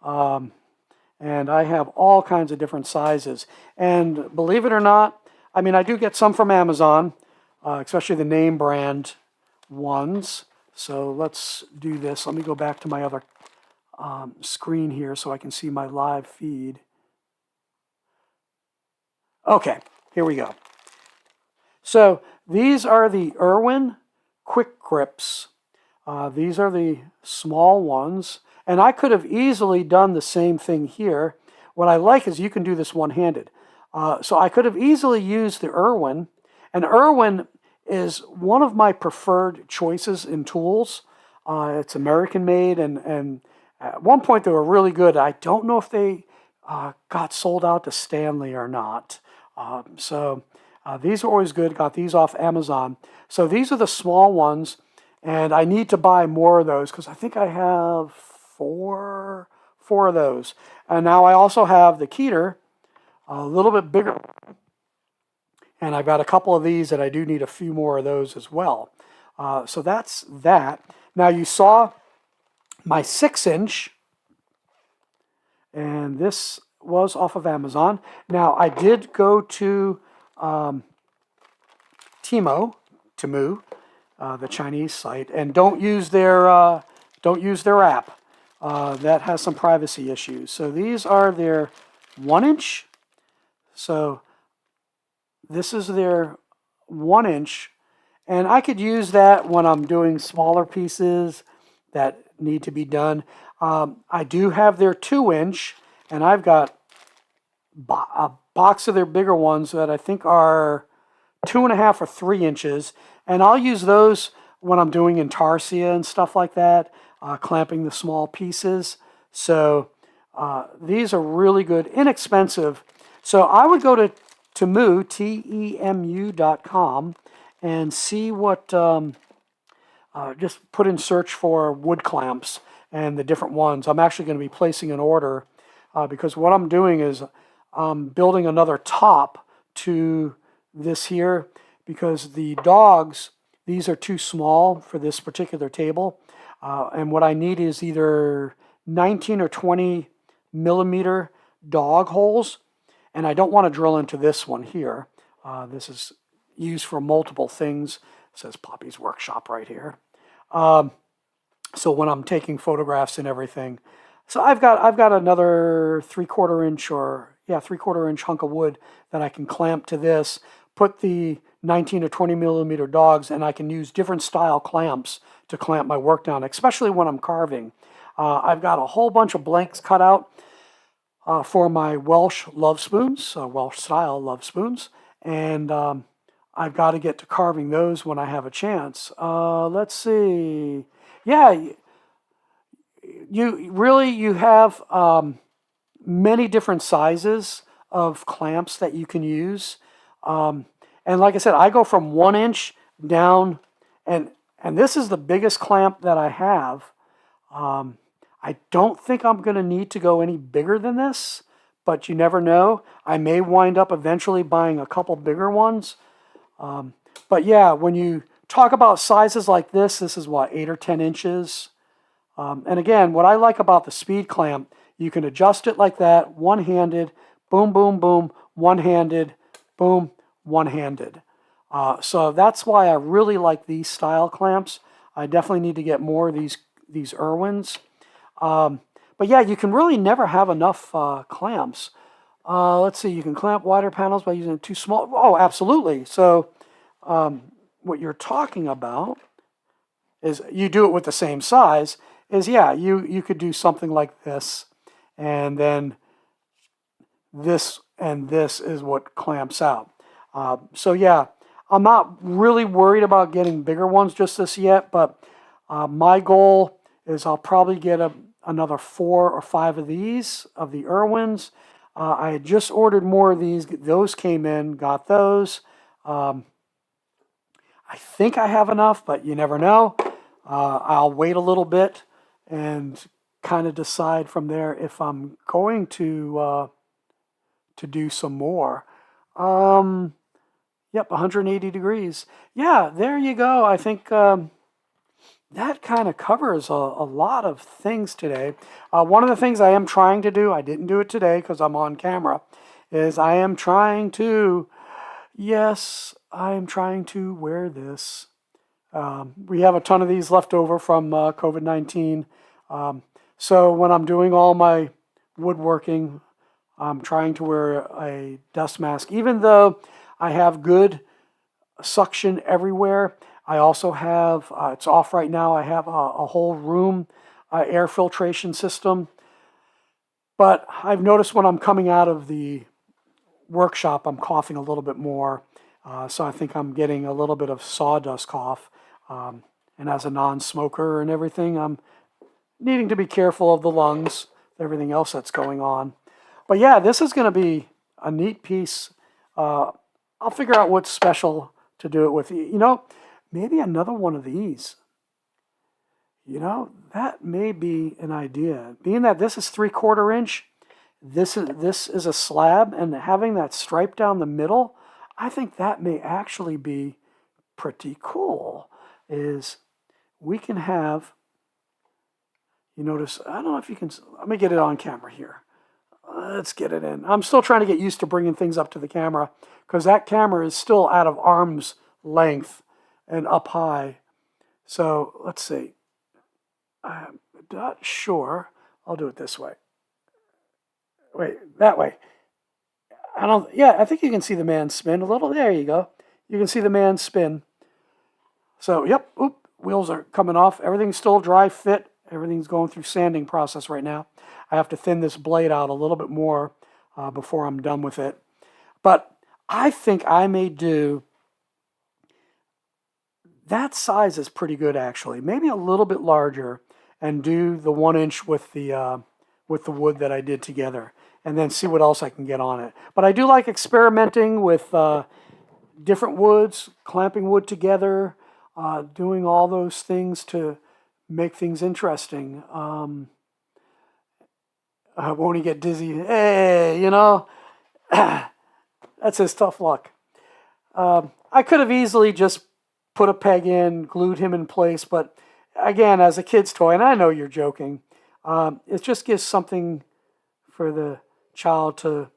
And I have all kinds of different sizes. And believe it or not, I mean, I do get some from Amazon, especially the name brand ones. So let's do this. Let me go back to my other screen here so I can see my live feed. Okay, here we go. So these are the Irwin Quick Grips. These are the small ones. And I could have easily done the same thing here. What I like is you can do this one-handed. So I could have easily used the Irwin. And Irwin is one of my preferred choices in tools. It's American made, and at one point they were really good. I don't know if they got sold out to Stanley or not. So these are always good. Got these off Amazon. So these are the small ones, and I need to buy more of those because I think I have four of those. And now I also have the Keeter, a little bit bigger. And I've got a couple of these that I do need a few more of those as well. So that's that. Now you saw my 6-inch, and this was off of Amazon. Now I did go to Temu, the Chinese site, and don't use their app. That has some privacy issues. So these are their 1-inch. So this is their 1-inch, and I could use that when I'm doing smaller pieces that need to be done. I do have their 2-inch, and I've got a box of their bigger ones that I think are 2.5 or 3 inches, and I'll use those when I'm doing intarsia and stuff like that, clamping the small pieces. So these are really good, inexpensive. So I would go to Temu, TEMU.com, and see what, just put in search for wood clamps and the different ones. I'm actually going to be placing an order because what I'm doing is I'm building another top to this here because the dogs, these are too small for this particular table. And what I need is either 19 or 20 millimeter dog holes. And I don't want to drill into this one here. This is used for multiple things. It says Poppy's Workshop right here. So when I'm taking photographs and everything. So I've got another 3/4 inch or 3/4 inch hunk of wood that I can clamp to this, put the 19 or 20 millimeter dogs, and I can use different style clamps to clamp my work down, especially when I'm carving. I've got a whole bunch of blanks cut out for my Welsh love spoons, Welsh style love spoons, and I've got to get to carving those when I have a chance. Let's see. Yeah, you have many different sizes of clamps that you can use. And like I said, I go from 1 inch down, and this is the biggest clamp that I have. I don't think I'm going to need to go any bigger than this, but you never know. I may wind up eventually buying a couple bigger ones. But yeah, when you talk about sizes like this is what, 8 or 10 inches. And again, what I like about the speed clamp, you can adjust it like that, one-handed, boom, boom, boom, one-handed, boom, one-handed. So that's why I really like these style clamps. I definitely need to get more of these Irwins. But yeah, you can really never have enough clamps. Let's see, you can clamp wider panels by using too small. Oh, absolutely. So what you're talking about is you do it with the same size. Is you could do something like this, and then this and this is what clamps out. So yeah, I'm not really worried about getting bigger ones just this yet, but my goal is I'll probably get another 4 or 5 of these, of the Irwins. I had just ordered more of these. Those came in, got those. I think I have enough, but you never know. I'll wait a little bit and kind of decide from there if I'm going to do some more. Yep, 180 degrees. Yeah, there you go. I think that kind of covers a lot of things today. One of the things I am trying to do, I didn't do it today because I'm on camera, is I am trying to, yes, I'm trying to wear this. We have a ton of these left over from COVID-19. So when I'm doing all my woodworking, I'm trying to wear a dust mask. Even though I have good suction everywhere, I also have, it's off right now, I have a whole room air filtration system. But I've noticed when I'm coming out of the workshop, I'm coughing a little bit more. So I think I'm getting a little bit of sawdust cough. And as a non-smoker and everything, I'm needing to be careful of the lungs, everything else that's going on. But yeah, this is going to be a neat piece. I'll figure out what's special to do it with. You know, maybe another one of these. You know, that may be an idea. Being that this is 3/4 inch, this is a slab, and having that stripe down the middle, I think that may actually be pretty cool. Is we can have, you notice, I don't know if you can, let me get it on camera here. Let's get it in. I'm still trying to get used to bringing things up to the camera because that camera is still out of arm's length and up high. So let's see. I'm not sure. I'll do it this way. Wait, that way. I think you can see the man spin a little. There you go. You can see the man spin. So, yep, wheels are coming off. Everything's still dry fit. everything's going through sanding process right now. I have to thin this blade out a little bit more before I'm done with it. But I think I may do, that size is pretty good actually. Maybe a little bit larger and do the 1 inch with the wood that I did together, and then see what else I can get on it. But I do like experimenting with different woods, clamping wood together, doing all those things to make things interesting. Won't he get dizzy? Hey, you know, that's his tough luck. I could have easily just put a peg in, glued him in place, but again, as a kid's toy, and I know you're joking, it just gives something for the child to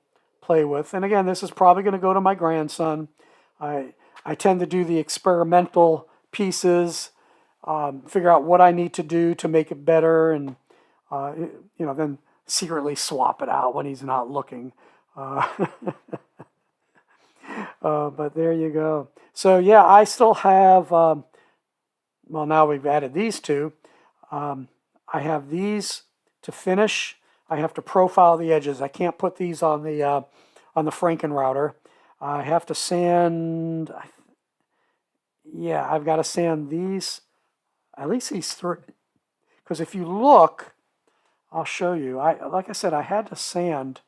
play with. And again, this is probably going to go to my grandson. I tend to do the experimental pieces, figure out what I need to do to make it better, and then secretly swap it out when he's not looking. But there you go. So yeah, I still have, well, now we've added these two. I have these to finish. I have to profile the edges. I can't put these on the Franken router. I have to sand, yeah, I've got to sand these, at least these three. Because if you look, I'll show you. Like I said, I had to sand.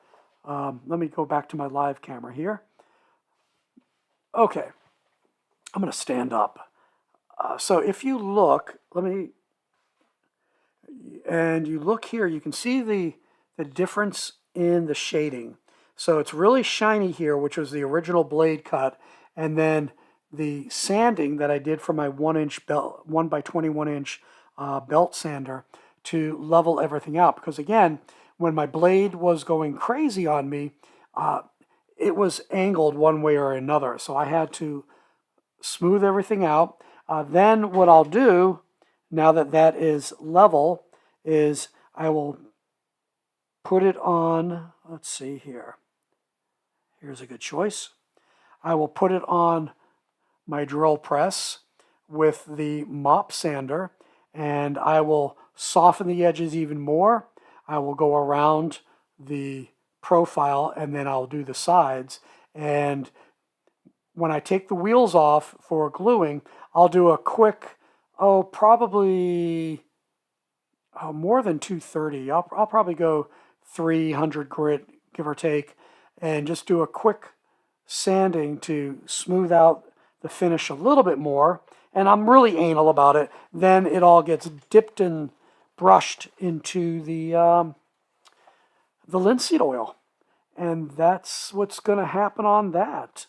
Let me go back to my live camera here. Okay, I'm going to stand up. So if you look, and you look here, you can see the difference in the shading. So it's really shiny here, which was the original blade cut, and then the sanding that I did for my 1 inch belt, 1 by 21 inch belt sander to level everything out. Because again, when my blade was going crazy on me, it was angled one way or another. So I had to smooth everything out. Then what I'll do, now that that is level, is I will put it on, let's see here. Here's a good choice. I will put it on my drill press with the mop sander, and I will soften the edges even more. I will go around the profile, and then I'll do the sides. And when I take the wheels off for gluing, I'll do a quick, probably more than 230. I'll probably go 300 grit, give or take, and just do a quick sanding to smooth out the finish a little bit more. And I'm really anal about it. Then it all gets dipped and brushed into the linseed oil. And that's what's going to happen on that.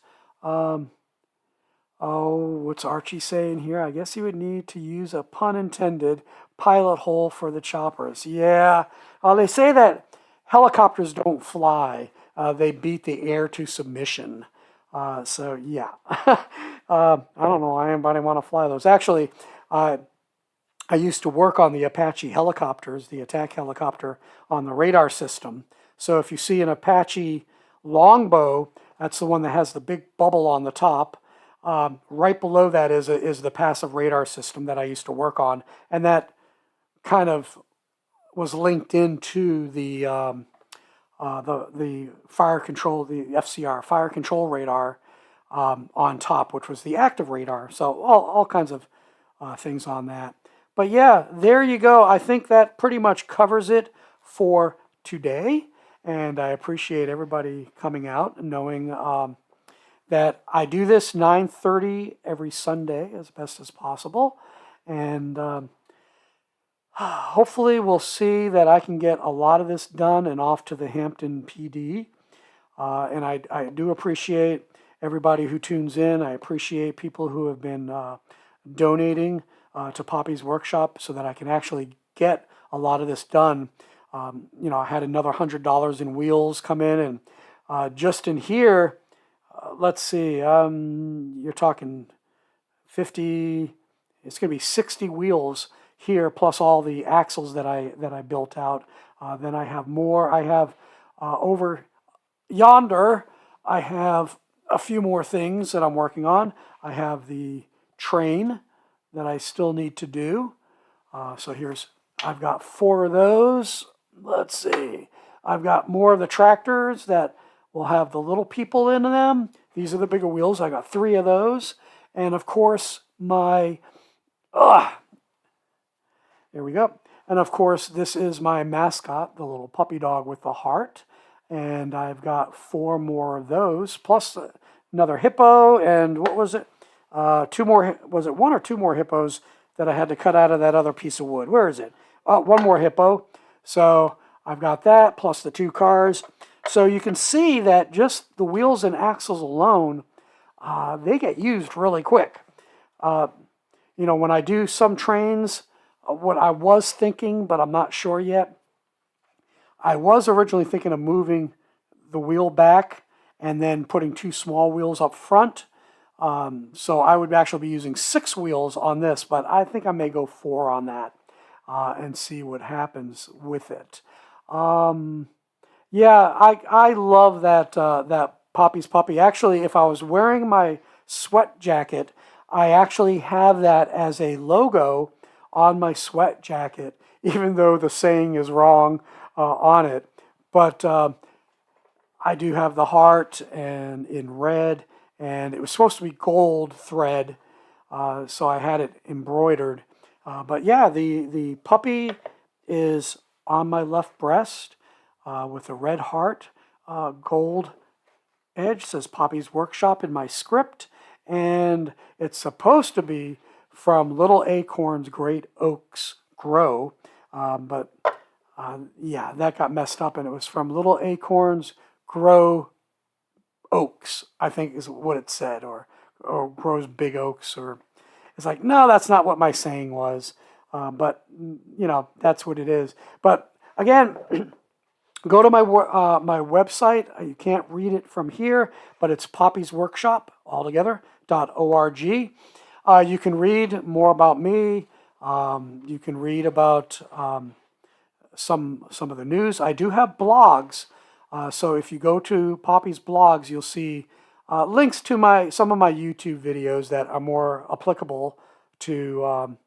What's Archie saying here? I guess you would need to use a pun intended pilot hole for the choppers. Yeah, they say that helicopters don't fly. They beat the air to submission. So yeah, I don't know why anybody want to fly those. Actually, I used to work on the Apache helicopters, the attack helicopter on the radar system. So if you see an Apache longbow, that's the one that has the big bubble on the top. Right below that is the passive radar system that I used to work on, and that kind of was linked into the fire control, the FCR, fire control radar on top, which was the active radar. So all kinds of things on that. But yeah, there you go. I think that pretty much covers it for today. And I appreciate everybody coming out and knowing that I do this 9:30 every Sunday as best as possible. And hopefully we'll see that I can get a lot of this done and off to the Hampton PD. And I do appreciate everybody who tunes in. I appreciate people who have been donating to Poppy's workshop so that I can actually get a lot of this done. I had another $100 in wheels come in, and just in here, let's see, you're talking 50, it's going to be 60 wheels here, plus all the axles that I built out. Then I have more. I have over yonder, I have a few more things that I'm working on. I have the train that I still need to do. So here's I've got 4 of those. Let's see. I've got more of the tractors that will have the little people in them. These are the bigger wheels. I got 3 of those. And of course, there we go. And of course, this is my mascot, the little puppy dog with the heart. And I've got 4 more of those, plus another hippo, and what was it? 2 more, was it 1 or 2 more hippos that I had to cut out of that other piece of wood? Where is it? Oh, 1 more hippo. So I've got that, plus the 2 cars. So you can see that just the wheels and axles alone, they get used really quick. You know, when I do some trains, what I was thinking, but I'm not sure yet, I was originally thinking of moving the wheel back and then putting 2 small wheels up front. So I would actually be using 6 wheels on this, but I think I may go 4 on that and see what happens with it. Yeah, I love that that Poppy's Puppy. Actually, if I was wearing my sweat jacket, I actually have that as a logo on my sweat jacket, even though the saying is wrong on it. But I do have the heart and in red, and it was supposed to be gold thread, so I had it embroidered. But yeah, the puppy is on my left breast with a red heart, gold edge, says Poppy's Workshop in my script, and it's supposed to be from Little Acorns, Great Oaks Grow, but yeah, that got messed up, and it was from Little Acorns Grow Oaks, I think is what it said, or grows big oaks, or it's like, no, that's not what my saying was, but you know, that's what it is. But again, go to my my website. You can't read it from here, but it's Poppy's Workshop altogether.org. You can read more about me. You can read about some of the news. I do have blogs, so if you go to Poppy's blogs, you'll see links to some of my YouTube videos that are more applicable to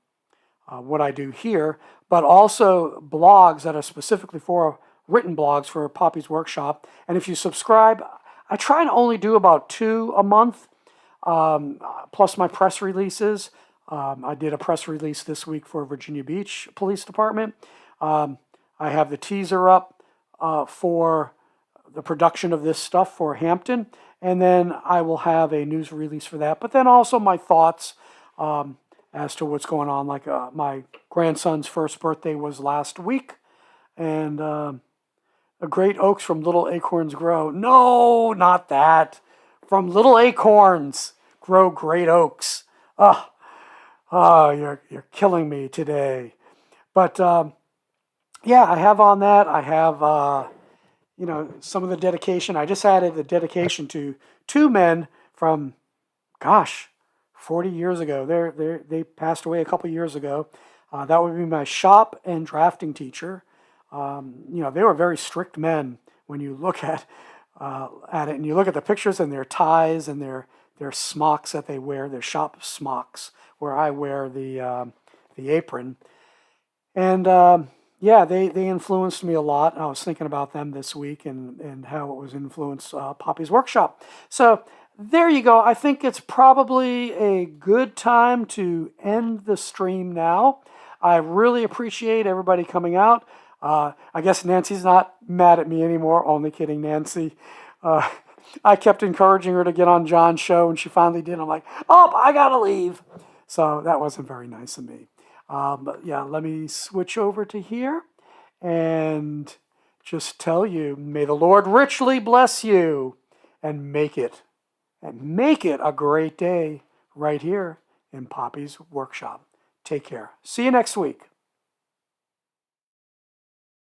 what I do here, but also blogs that are specifically for written blogs for Poppy's Workshop. And if you subscribe, I try to only do about 2 a month, plus my press releases. I did a press release this week for Virginia Beach Police Department. I have the teaser up for the production of this stuff for Hampton, and then I will have a news release for that. But then also my thoughts as to what's going on. Like my grandson's first birthday was last week, and a Great Oaks from Little Acorns Grow. No, not that. From Little Acorns Grow Great Oaks. You're killing me today. But yeah, I have on that. I have you know, some of the dedication. I just added the dedication to 2 men from, gosh, 40 years ago. They passed away a couple years ago. That would be my shop and drafting teacher. You know, they were very strict men when you look at it, and you look at the pictures and their ties and their smocks that they wear, their shop smocks, where I wear the apron. And yeah, they influenced me a lot. I was thinking about them this week and how it was influenced Poppy's Workshop. So there you go. I think it's probably a good time to end the stream now. I really appreciate everybody coming out. I guess Nancy's not mad at me anymore. Only kidding, Nancy. I kept encouraging her to get on John's show, and she finally did. I'm like, oh, I gotta leave. So that wasn't very nice of me. But yeah, let me switch over to here and just tell you, may the Lord richly bless you and make it a great day right here in Poppy's Workshop. Take care. See you next week.